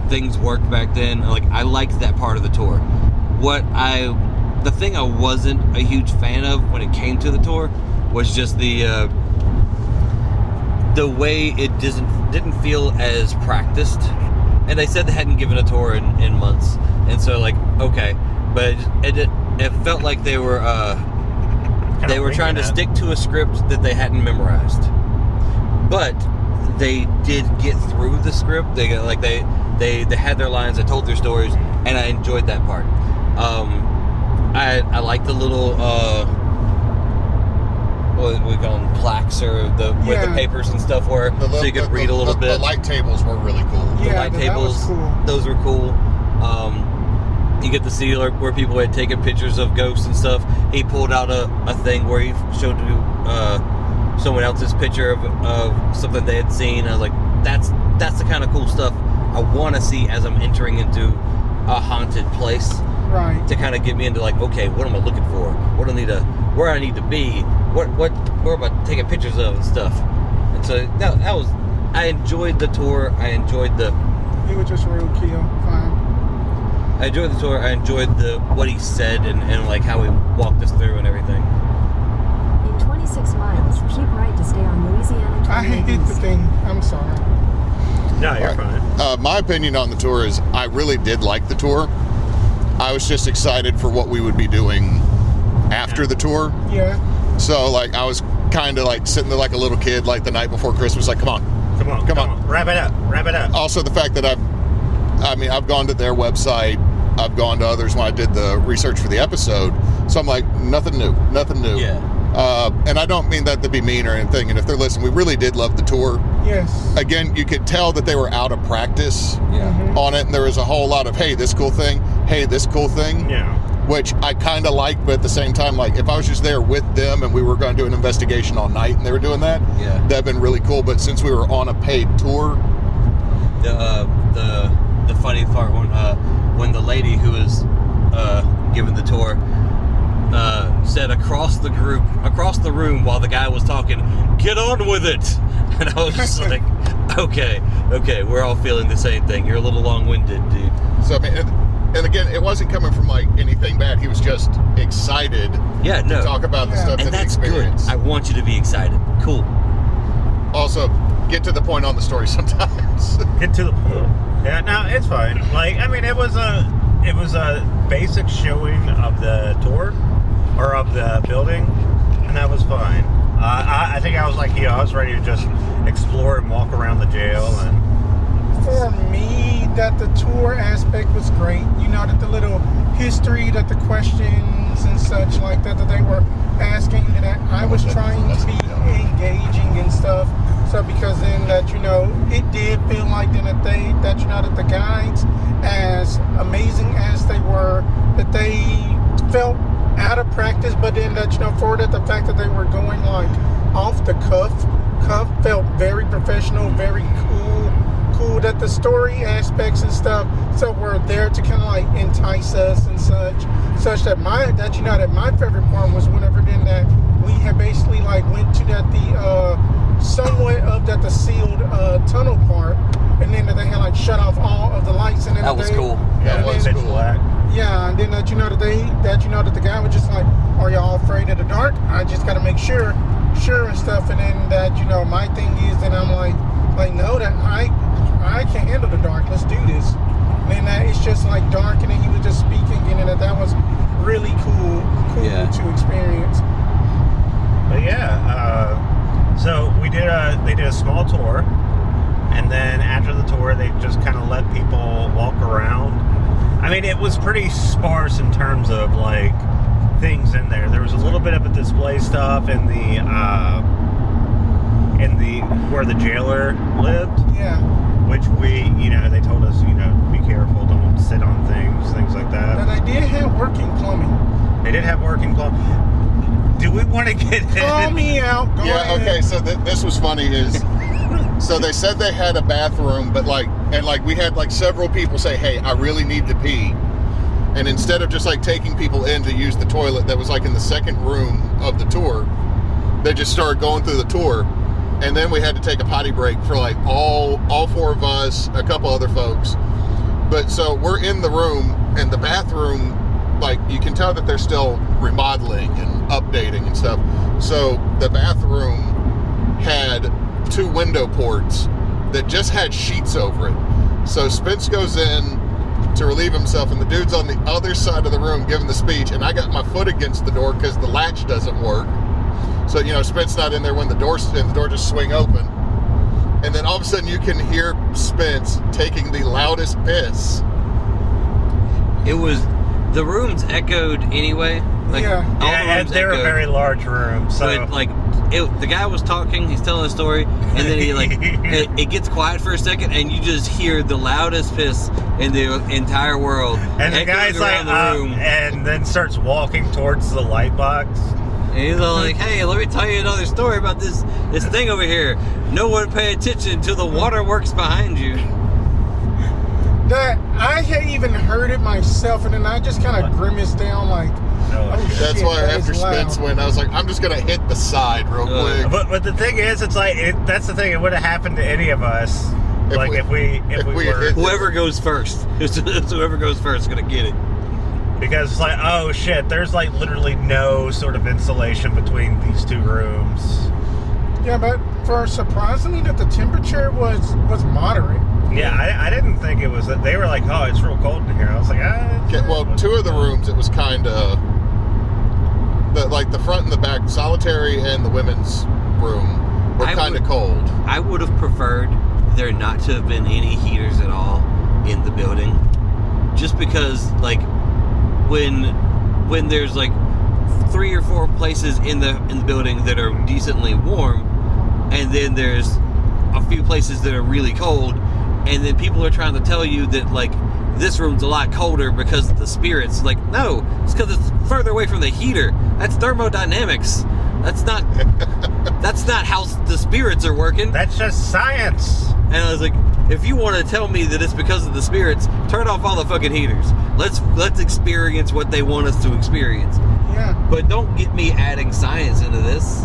[SPEAKER 4] things worked back then. Like, I liked that part of the tour. The thing I wasn't a huge fan of when it came to the tour was just the way it didn't feel as practiced. And they said they hadn't given a tour in months, and so like, okay, but it felt like they were trying to stick to a script that they hadn't memorized. But they did get through the script. They had their lines, they told their stories, and I enjoyed that part. I like the little what we call them, plaques, or with the papers and stuff, so you could read a little bit.
[SPEAKER 2] The light tables were really cool.
[SPEAKER 4] The light tables,
[SPEAKER 5] cool.
[SPEAKER 4] Those were cool. You get to see where people had taken pictures of ghosts and stuff. He pulled out a thing where he showed someone else's picture of something they had seen. I was like, that's the kind of cool stuff I want to see as I'm entering into a haunted place.
[SPEAKER 5] Right.
[SPEAKER 4] To kind of get me into like, okay, what am I looking for? Where I need to be? What am I taking pictures of and stuff? And so that was, I enjoyed the tour. I enjoyed
[SPEAKER 5] It was just real fine.
[SPEAKER 4] I enjoyed the tour. I enjoyed what he said and like how he walked us through and everything.
[SPEAKER 6] In 26 miles, keep right to stay on Louisiana 28
[SPEAKER 5] I hate the thing. I'm sorry.
[SPEAKER 3] No, you're fine.
[SPEAKER 2] My opinion on the tour is I really did like the tour. I was just excited for what we would be doing after the tour.
[SPEAKER 5] Yeah.
[SPEAKER 2] So like I was kind of like sitting there like a little kid, like the night before Christmas, like come on.
[SPEAKER 3] Wrap it up.
[SPEAKER 2] Also the fact that I've gone to their website, I've gone to others when I did the research for the episode, so I'm like, nothing new.
[SPEAKER 4] Yeah.
[SPEAKER 2] And I don't mean that to be mean or anything, and if they're listening, we really did love the tour.
[SPEAKER 5] Yes.
[SPEAKER 2] Again, you could tell that they were out of practice on it, and there was a whole lot of, hey, this cool thing,
[SPEAKER 3] Yeah.
[SPEAKER 2] which I kind of liked, but at the same time, like, if I was just there with them and we were going to do an investigation all night and they were doing that, that'd been really cool. But since we were on a paid tour,
[SPEAKER 4] the funny part when the lady who was giving the tour said across the room while the guy was talking, "Get on with it," and I was just like, okay, we're all feeling the same thing. You're a little long-winded, dude.
[SPEAKER 2] so I mean, and again, it wasn't coming from like anything bad. He was just excited to talk about the stuff
[SPEAKER 4] and
[SPEAKER 2] that he
[SPEAKER 4] that's
[SPEAKER 2] experienced.
[SPEAKER 4] good. I want you to be excited. Cool.
[SPEAKER 2] Also, get to the point on the story sometimes.
[SPEAKER 3] Get to the point. Yeah, no, it's fine. Like, I mean, it was a basic showing of the tour or of the building, and that was fine. I think I was like, I was ready to just explore and walk around the jail. And
[SPEAKER 5] For me, that the tour aspect was great. You know, that the little history, that the questions and such like that they were asking, that I was trying to be engaging and stuff. So because then that, you know, it did feel like then that you know, that the guides, as amazing as they were, that they felt out of practice, but then that, for that, the fact that they were going like off the cuff felt very professional, very cool, that the story aspects and stuff so were there to kind of like entice us and such that my favorite part was whenever then that we had basically like went to that the somewhat of that the sealed tunnel part, and then they had like shut off all of the lights, and then
[SPEAKER 4] That was cool.
[SPEAKER 2] Yeah, it was cool.
[SPEAKER 3] Black.
[SPEAKER 5] Yeah, and then that the guy was just like, "Are y'all afraid of the dark?" I just got to make sure and stuff, and then that my thing is, and I'm like no, that I can't handle the dark. Let's do this. And then that it's just like dark, and then he was just speaking, and then that was really cool to experience.
[SPEAKER 3] But yeah, so they did a small tour, and then after the tour, they just kind of let people walk around. I mean, it was pretty sparse in terms of like things in there. There was a little bit of a display stuff in the where the jailer lived.
[SPEAKER 5] Yeah.
[SPEAKER 3] Which they told us, be careful, don't sit on things like that.
[SPEAKER 5] And they did have working plumbing.
[SPEAKER 3] They did have working plumbing. Do we want to get
[SPEAKER 5] Call me out. Go ahead.
[SPEAKER 2] Okay, so this was funny is, so they said they had a bathroom, but we had several people say, hey, I really need to pee. And instead of just taking people in to use the toilet that was in the second room of the tour, they just started going through the tour. And then we had to take a potty break for all four of us, a couple other folks. But so we're in the room, and the bathroom, you can tell that they're still remodeling and updating and stuff. So the bathroom had 2 window ports that just had sheets over it. So Spence goes in to relieve himself, and the dude's on the other side of the room giving the speech, and I got my foot against the door because the latch doesn't work. So, Spence not in there when the door just swing open. And then all of a sudden you can hear Spence taking the loudest piss.
[SPEAKER 4] The rooms echoed anyway.
[SPEAKER 3] They were very large rooms. So.
[SPEAKER 4] But the guy was talking, he's telling a story, and then he it gets quiet for a second, and you just hear the loudest piss in the entire world.
[SPEAKER 3] And the guy's
[SPEAKER 4] around the room.
[SPEAKER 3] And then starts walking towards the light box.
[SPEAKER 4] And he's all like, hey, let me tell you another story about this thing over here. No one pay attention to the waterworks behind you.
[SPEAKER 5] That I had even heard it myself, and then I just kind of grimaced down
[SPEAKER 2] That's why after Spence went, I was like, I'm just going to hit the side real quick.
[SPEAKER 3] But the thing is, it's that's the thing. It would have happened to any of us. If we were...
[SPEAKER 4] Whoever goes first. Whoever goes first is going to get it.
[SPEAKER 3] Because it's oh shit, there's literally no sort of insulation between these 2 rooms.
[SPEAKER 5] Yeah, but surprisingly that the temperature was moderate.
[SPEAKER 3] Yeah, I didn't think it was that. They were oh, it's real cold in here. I was like,
[SPEAKER 2] 2 of the rooms, it was kind of the front and the back, solitary and the women's room were kind of cold.
[SPEAKER 4] I would have preferred there not to have been any heaters at all in the building, just because when there's 3 or 4 places in the building that are decently warm, and then there's a few places that are really cold, and then people are trying to tell you that this room's a lot colder because of the spirits. No, it's because it's further away from the heater. That's thermodynamics. That's not how the spirits are working.
[SPEAKER 3] That's just science.
[SPEAKER 4] And I was like, if you want to tell me that it's because of the spirits, turn off all the fucking heaters. Let's experience what they want us to experience.
[SPEAKER 5] Yeah.
[SPEAKER 4] But don't get me adding science into this.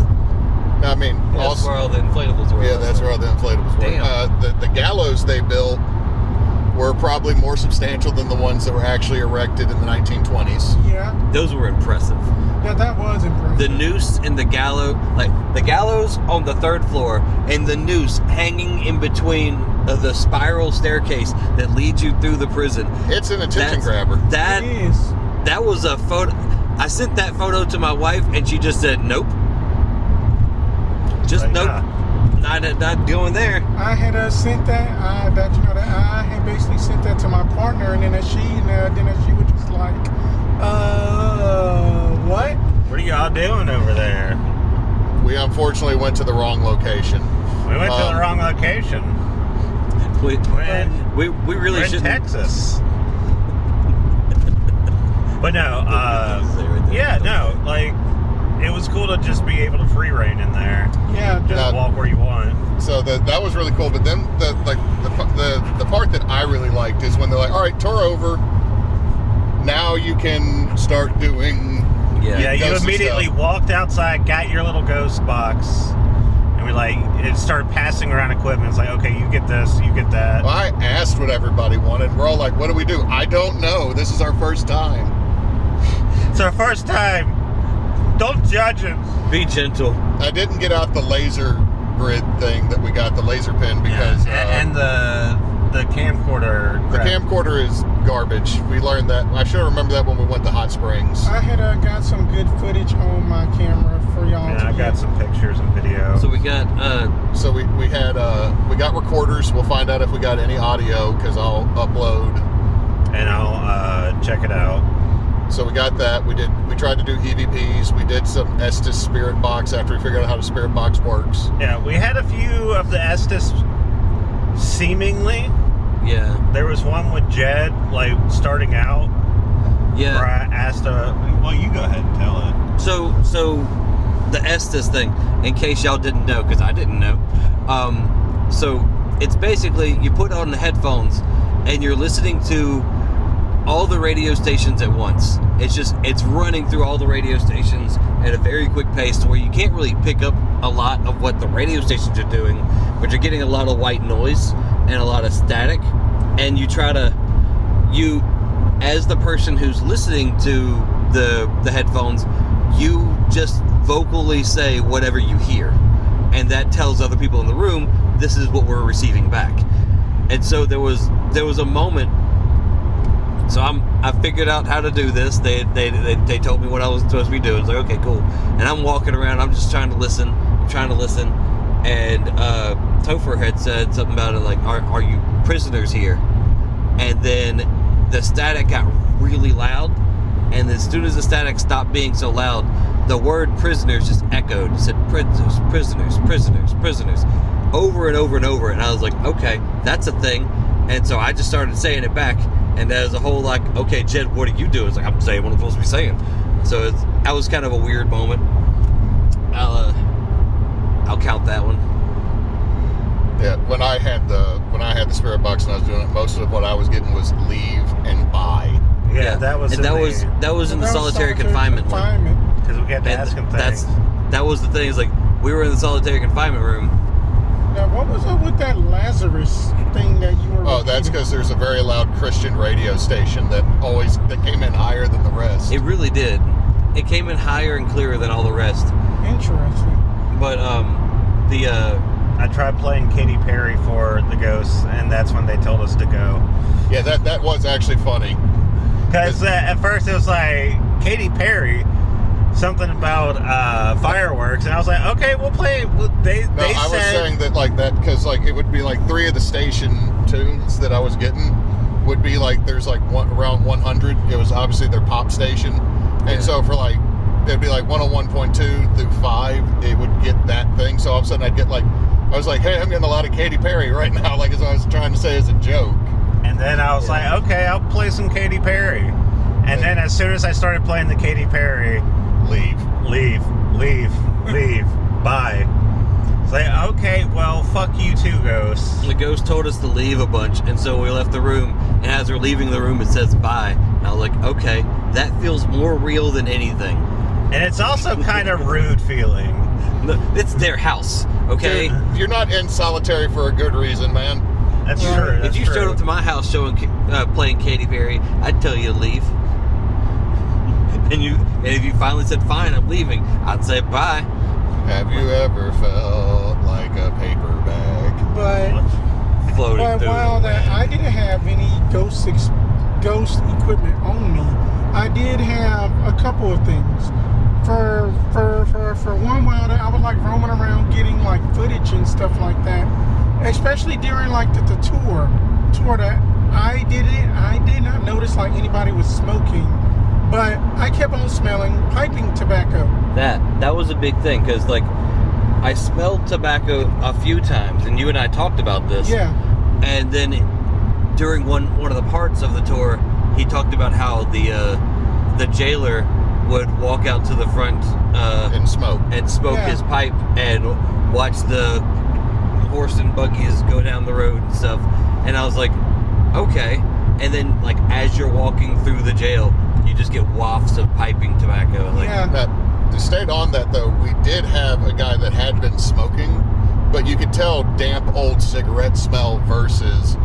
[SPEAKER 2] I mean,
[SPEAKER 4] that's where all the inflatables were.
[SPEAKER 2] Yeah, that's where all the inflatables were. The gallows they built were probably more substantial than the ones that were actually erected in the 1920s.
[SPEAKER 5] Yeah.
[SPEAKER 4] Those were impressive.
[SPEAKER 5] Yeah, that was impressive.
[SPEAKER 4] The noose and the gallows, the gallows on the 3rd floor and the noose hanging in between the spiral staircase that leads you through the prison.
[SPEAKER 2] It's an attention grabber.
[SPEAKER 5] It is.
[SPEAKER 4] That was a photo. I sent that photo to my wife, and she just said, nope. Just nope. Not going there.
[SPEAKER 5] I had sent that. I had basically sent that to my partner, and then she was just like, what?
[SPEAKER 3] What are y'all doing over there?
[SPEAKER 2] We unfortunately went to the wrong location.
[SPEAKER 3] We went to the wrong location.
[SPEAKER 4] We really
[SPEAKER 3] we're in
[SPEAKER 4] shouldn't.
[SPEAKER 3] Texas. But no, yeah, no, like, it was cool to just be able to free reign in there.
[SPEAKER 5] Yeah,
[SPEAKER 3] just walk where you want.
[SPEAKER 2] So that was really cool. But then the part that I really liked is when they're like, all right, tour over. Now you can start doing.
[SPEAKER 3] Yeah, you immediately walked outside, got your little ghost box, and it started passing around equipment. It's like, okay, you get this, you get that.
[SPEAKER 2] Well, I asked what everybody wanted. We're all like, what do we do? I don't know. This is our first time.
[SPEAKER 3] It's our first time. Don't judge us.
[SPEAKER 4] Be gentle.
[SPEAKER 2] I didn't get out the laser grid thing that we got, the laser pen, because...
[SPEAKER 3] and the camcorder.
[SPEAKER 2] The camcorder is garbage. We learned that. I should remember that when we went to Hot Springs.
[SPEAKER 5] I had got some good footage on my camera for y'all.
[SPEAKER 3] Yeah, I got some pictures and video.
[SPEAKER 4] So we got...
[SPEAKER 2] we got recorders. We'll find out if we got any audio, because I'll upload.
[SPEAKER 3] And I'll check it out.
[SPEAKER 2] So we got that. We tried to do EVPs. We did some Estes Spirit Box after we figured out how the Spirit Box works.
[SPEAKER 3] Yeah, we had a few of the Estes seemingly.
[SPEAKER 4] Yeah.
[SPEAKER 3] There was one with Jed, starting out.
[SPEAKER 4] Yeah.
[SPEAKER 3] Where I asked well, you go ahead and tell it.
[SPEAKER 4] So the Estes thing, in case y'all didn't know, because I didn't know. So it's basically, you put on the headphones and you're listening to all the radio stations at once. It's running through all the radio stations at a very quick pace to where you can't really pick up a lot of what the radio stations are doing, but you're getting a lot of white noise and a lot of static, and you as the person who's listening to the headphones, you just vocally say whatever you hear, and that tells other people in the room this is what we're receiving back. And so there was a moment. So I figured out how to do this. They told me what I was supposed to be doing. It's like, okay, cool. And I'm walking around. I'm just trying to listen. And Topher had said something about it, like, are you prisoners here? And then the static got really loud. And as soon as the static stopped being so loud, the word prisoners just echoed. It said prisoners, prisoners, prisoners, prisoners, over and over and over. And I was like, okay, that's a thing. And so I just started saying it back. And there's a whole okay, Jed, what are you doing? It's like, I'm saying what I'm supposed to be saying. So that was kind of a weird moment. I'll count that one.
[SPEAKER 2] Yeah, when I had the Spirit Box and I was doing it, most of what I was getting was leave and buy.
[SPEAKER 3] Yeah, that was in
[SPEAKER 4] the solitary confinement one.
[SPEAKER 3] Because we got to ask him things.
[SPEAKER 4] That was the thing. Is we were in the solitary confinement room.
[SPEAKER 5] Now, what was up with that Lazarus thing that you were...
[SPEAKER 2] Oh, that's because there's a very loud Christian radio station that came in higher than the rest.
[SPEAKER 4] It really did. It came in higher and clearer than all the rest.
[SPEAKER 5] Interesting.
[SPEAKER 4] But,
[SPEAKER 3] I tried playing Katy Perry for the ghosts, and that's when they told us to go.
[SPEAKER 2] Yeah, that was actually funny.
[SPEAKER 3] Because at first it was like, Katy Perry... something about fireworks, and I was like, okay, we'll play. I
[SPEAKER 2] was saying that because it would be 3 of the station tunes that I was getting would be there's around 100. It was obviously their pop station, and so for it'd be 101.2 through 5, it would get that thing. So all of a sudden I'd get I was like, hey, I'm getting a lot of Katy Perry right now, as I was trying to say as a joke.
[SPEAKER 3] And then I was like, okay, I'll play some Katy Perry. And then as soon as I started playing the Katy Perry, leave, bye. It's like, okay, well, fuck you too, ghost.
[SPEAKER 4] The ghost told us to leave a bunch, and so we left the room, and as we're leaving the room, it says bye. And I was like, okay, that feels more real than anything.
[SPEAKER 3] And it's also kind of rude feeling.
[SPEAKER 4] It's their house, okay?
[SPEAKER 2] Dude, you're not in solitary for a good reason, man.
[SPEAKER 3] That's true.
[SPEAKER 4] If you showed up to my house playing Katy Perry, I'd tell you to leave. And if you finally said, fine, I'm leaving, I'd say bye.
[SPEAKER 2] Have you ever felt like a paper bag?
[SPEAKER 4] Floating
[SPEAKER 5] while that I didn't have any ghost equipment on me, I did have a couple of things. For one while that I was roaming around getting footage and stuff like that, especially during the tour that I did not notice anybody was smoking. But I kept on smelling piping tobacco.
[SPEAKER 4] That was a big thing, because I smelled tobacco a few times, and you and I talked about this.
[SPEAKER 5] Yeah.
[SPEAKER 4] And then during one of the parts of the tour, he talked about how the jailer would walk out to the front
[SPEAKER 2] and smoke
[SPEAKER 4] his pipe and watch the horse and buggies go down the road and stuff. And I was like, okay. And then, like, as you're walking through the jail, you just get wafts of piping tobacco. Like,
[SPEAKER 2] To stay on that, though, we did have a guy that had been smoking, but you could tell damp old cigarette smell versus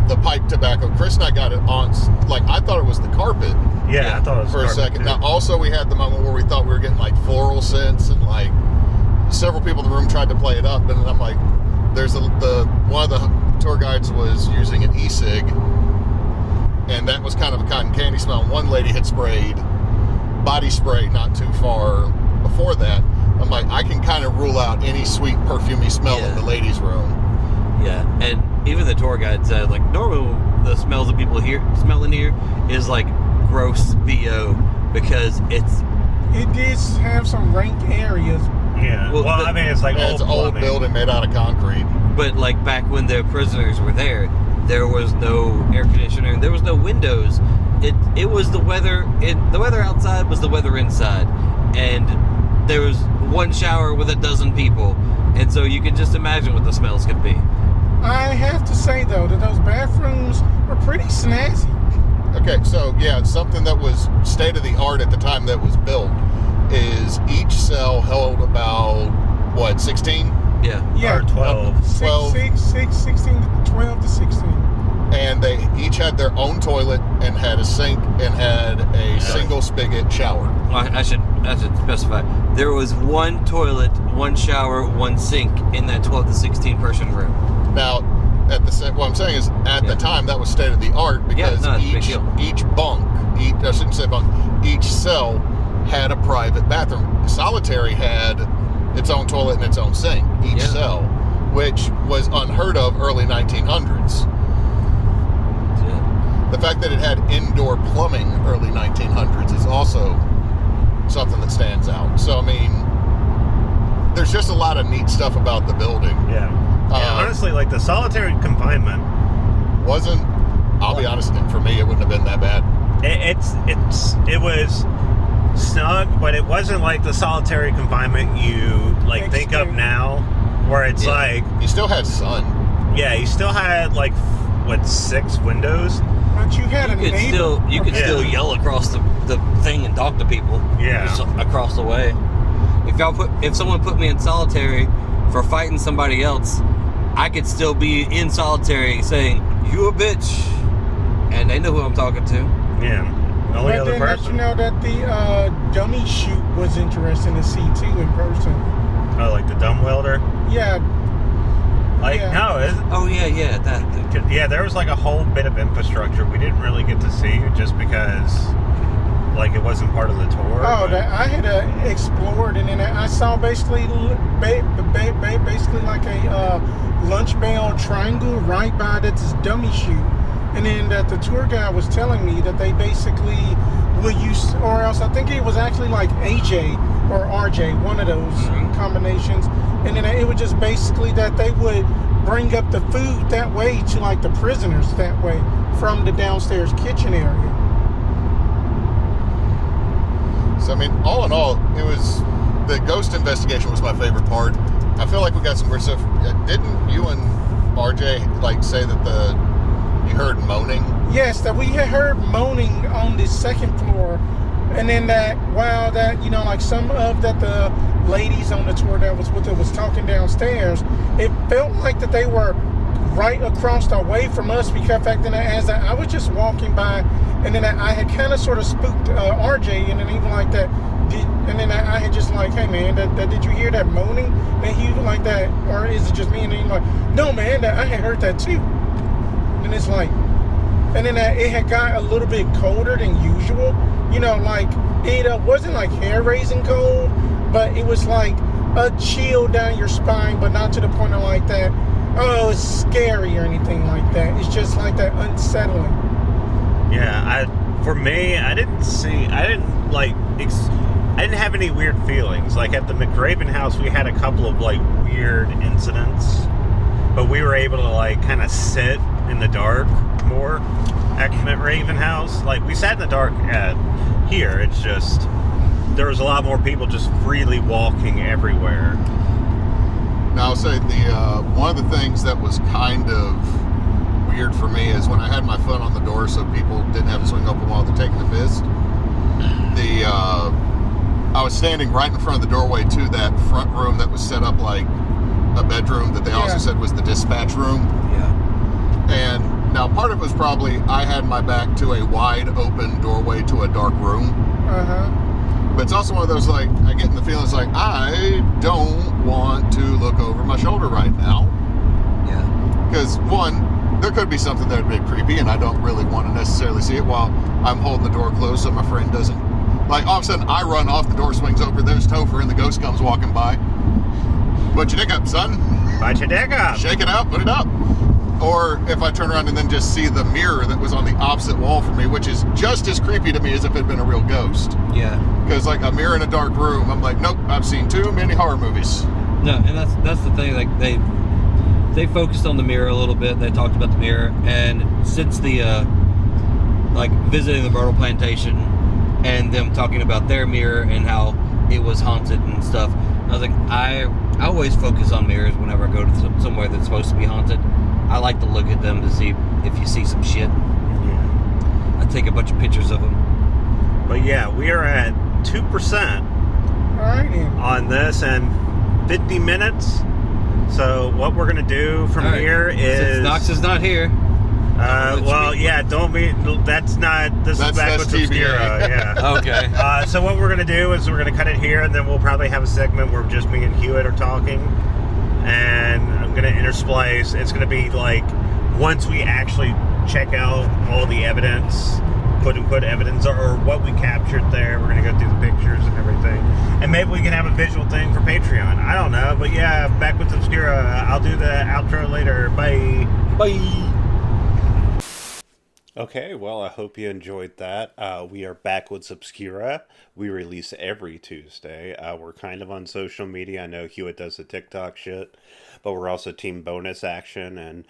[SPEAKER 2] the pipe tobacco. Chris and I got it on, like, I thought it was the carpet.
[SPEAKER 3] Yeah, I thought it was
[SPEAKER 2] for a second.
[SPEAKER 3] Too.
[SPEAKER 2] Now, also, we had the moment where we thought we were getting, like, floral scents, and, like, several people in the room tried to play it up, and then I'm like, there's one of the tour guides was using an e-cig, and that was kind of a cotton candy smell. And one lady had sprayed body spray not too far before that. I'm like, I can kind of rule out any sweet perfumey smell in the ladies' room.
[SPEAKER 4] Yeah, and even the tour guide said, like, normally the smells that people smell in here is like gross BO, because it
[SPEAKER 5] did have some rank areas.
[SPEAKER 3] Yeah. Well, I mean, it's like
[SPEAKER 2] it's an old building made out of concrete.
[SPEAKER 4] But like back when the prisoners were there was no air conditioning, there was no windows. It was the weather. The weather outside was the weather inside, and there was one shower with a dozen people, and so you can just imagine what the smells could be.
[SPEAKER 5] I have to say though that those bathrooms were pretty snazzy.
[SPEAKER 2] Okay, so yeah, something that was state of the art at the time that was built is each cell held about, what, 16?
[SPEAKER 5] Yeah.
[SPEAKER 3] Or 12.
[SPEAKER 5] 16 to 12 to 16.
[SPEAKER 2] And they each had their own toilet and had a sink and had a single spigot shower.
[SPEAKER 4] I should specify. There was one toilet, one shower, one sink in that 12 to 16 person room.
[SPEAKER 2] Now, what I'm saying is, at the time, that was state of the art, because each cell had a private bathroom. Solitary had its own toilet and its own sink, each cell, which was unheard of early 1900s. The fact that it had indoor plumbing early 1900s is also something that stands out. So, I mean, there's just a lot of neat stuff about the building.
[SPEAKER 3] Yeah. Honestly, like, the solitary confinement
[SPEAKER 2] wasn't, I'll be honest, for me, it wouldn't have been that bad.
[SPEAKER 3] It was snug, but it wasn't like the solitary confinement you, like, think of now, where it's like...
[SPEAKER 2] You still had sun.
[SPEAKER 3] Yeah, you still had, like, 6 windows?
[SPEAKER 5] But you had
[SPEAKER 4] you could still yell across the thing and talk to people.
[SPEAKER 3] Yeah.
[SPEAKER 4] Across the way. If someone put me in solitary for fighting somebody else, I could still be in solitary saying, "You a bitch," and they know who I'm talking to.
[SPEAKER 3] Yeah. Only other person.
[SPEAKER 5] You know that the dummy shoot was interesting to see too in person.
[SPEAKER 3] Oh, like the dumb welder?
[SPEAKER 5] Yeah.
[SPEAKER 3] Yeah, there was like a whole bit of infrastructure we didn't really get to see just because, like, it wasn't part of the tour.
[SPEAKER 5] Oh, I had explored, and then I saw basically like a lunch bell triangle right by this dummy chute, and then that the tour guide was telling me that they basically will use, or else I think it was actually like AJ or RJ, one of those combinations, and then it was just basically that they would bring up the food that way to like the prisoners that way from the downstairs kitchen area.
[SPEAKER 2] So I mean, all in all, it was, the ghost investigation was my favorite part. I feel like we got some weird stuff. Didn't you and RJ like say that you heard moaning?
[SPEAKER 5] Yes, that we had heard moaning on the second floor, and then that like some of that the ladies on the tour that was with it was talking downstairs. It felt like that they were right across the way from us, because back then as I was just walking by, and then I had kind of sort of spooked RJ, and then even like that, and then I had just like, hey man, did you hear that moaning? And he was like that, or is it just me? And then he was like, no man, I had heard that too. And it's like, and then it had got a little bit colder than usual. You know, like it wasn't like hair raising cold, but it was like a chill down your spine, but not to the point of like that, oh, it's scary or anything like that. It's just like that unsettling.
[SPEAKER 3] Yeah, for me, I didn't have any weird feelings. Like at the McRaven house, we had a couple of like weird incidents, but we were able to like kind of sit in the dark more active at Raven House. Like, we sat in the dark at here. It's just, there was a lot more people just freely walking everywhere.
[SPEAKER 2] Now, I'll say one of the things that was kind of weird for me is when I had my foot on the door so people didn't have to swing open while they're taking the piss. I was standing right in front of the doorway to that front room that was set up like a bedroom that they also said was the dispatch room.
[SPEAKER 4] Yeah.
[SPEAKER 2] And now part of it was probably I had my back to a wide open doorway to a dark room. But it's also one of those, like, I get in the feeling, it's like, I don't want to look over my shoulder right now.
[SPEAKER 4] Yeah.
[SPEAKER 2] Because, one, there could be something that would be creepy, and I don't really want to necessarily see it while I'm holding the door closed so my friend doesn't. Like, all of a sudden, I run off, the door swings open, there's Topher, and the ghost comes walking by. Put your dick up, son.
[SPEAKER 3] Put your dick up.
[SPEAKER 2] Shake it out, put it up. Or if I turn around and then just see the mirror that was on the opposite wall from me, which is just as creepy to me as if it had been a real ghost.
[SPEAKER 4] Yeah.
[SPEAKER 2] Because, like, a mirror in a dark room, I'm like, nope, I've seen too many horror movies.
[SPEAKER 4] No, and that's the thing. Like, they focused on the mirror a little bit. They talked about the mirror, and since the like visiting the Myrtle Plantation and them talking about their mirror and how it was haunted and stuff, I was like, I always focus on mirrors whenever I go to somewhere that's supposed to be haunted. I like to look at them to see if you see some shit.
[SPEAKER 3] Yeah.
[SPEAKER 4] I take a bunch of pictures of them.
[SPEAKER 3] But yeah, we are at 2% on this and 50 minutes. So what we're gonna do from here is,
[SPEAKER 4] since Knox is not here.
[SPEAKER 3] Well, yeah, don't be. That's not. This is Backwoods Obscura. Yeah.
[SPEAKER 4] Okay.
[SPEAKER 3] So what we're gonna do is we're gonna cut it here, and then we'll probably have a segment where just me and Hewitt are talking, and I'm gonna intersplice. It's gonna be like once we actually check out all the evidence, quote unquote evidence, or what we captured there. We're gonna go through the pictures and everything, and maybe we can have a visual thing for Patreon. I don't know, but yeah, Backwoods Obscura. I'll do the outro later. Bye.
[SPEAKER 4] Bye.
[SPEAKER 1] Okay, well, I hope you enjoyed that. We are Backwoods Obscura. We release every Tuesday. We're kind of on social media. I know Hewitt does the TikTok shit, but we're also Team Bonus Action, and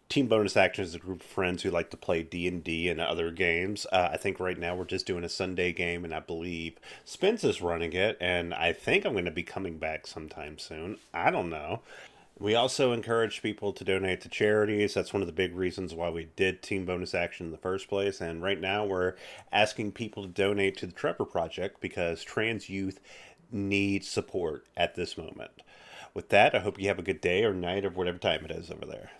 [SPEAKER 1] Team Bonus Action is a group of friends who like to play D&D and other games. I think right now we're just doing a Sunday game, and I believe Spence is running it, and I think I'm going to be coming back sometime soon. I don't know. We also encourage people to donate to charities. That's one of the big reasons why we did Team Bonus Action in the first place. And right now we're asking people to donate to the Trevor Project because trans youth need support at this moment. With that, I hope you have a good day or night or whatever time it is over there.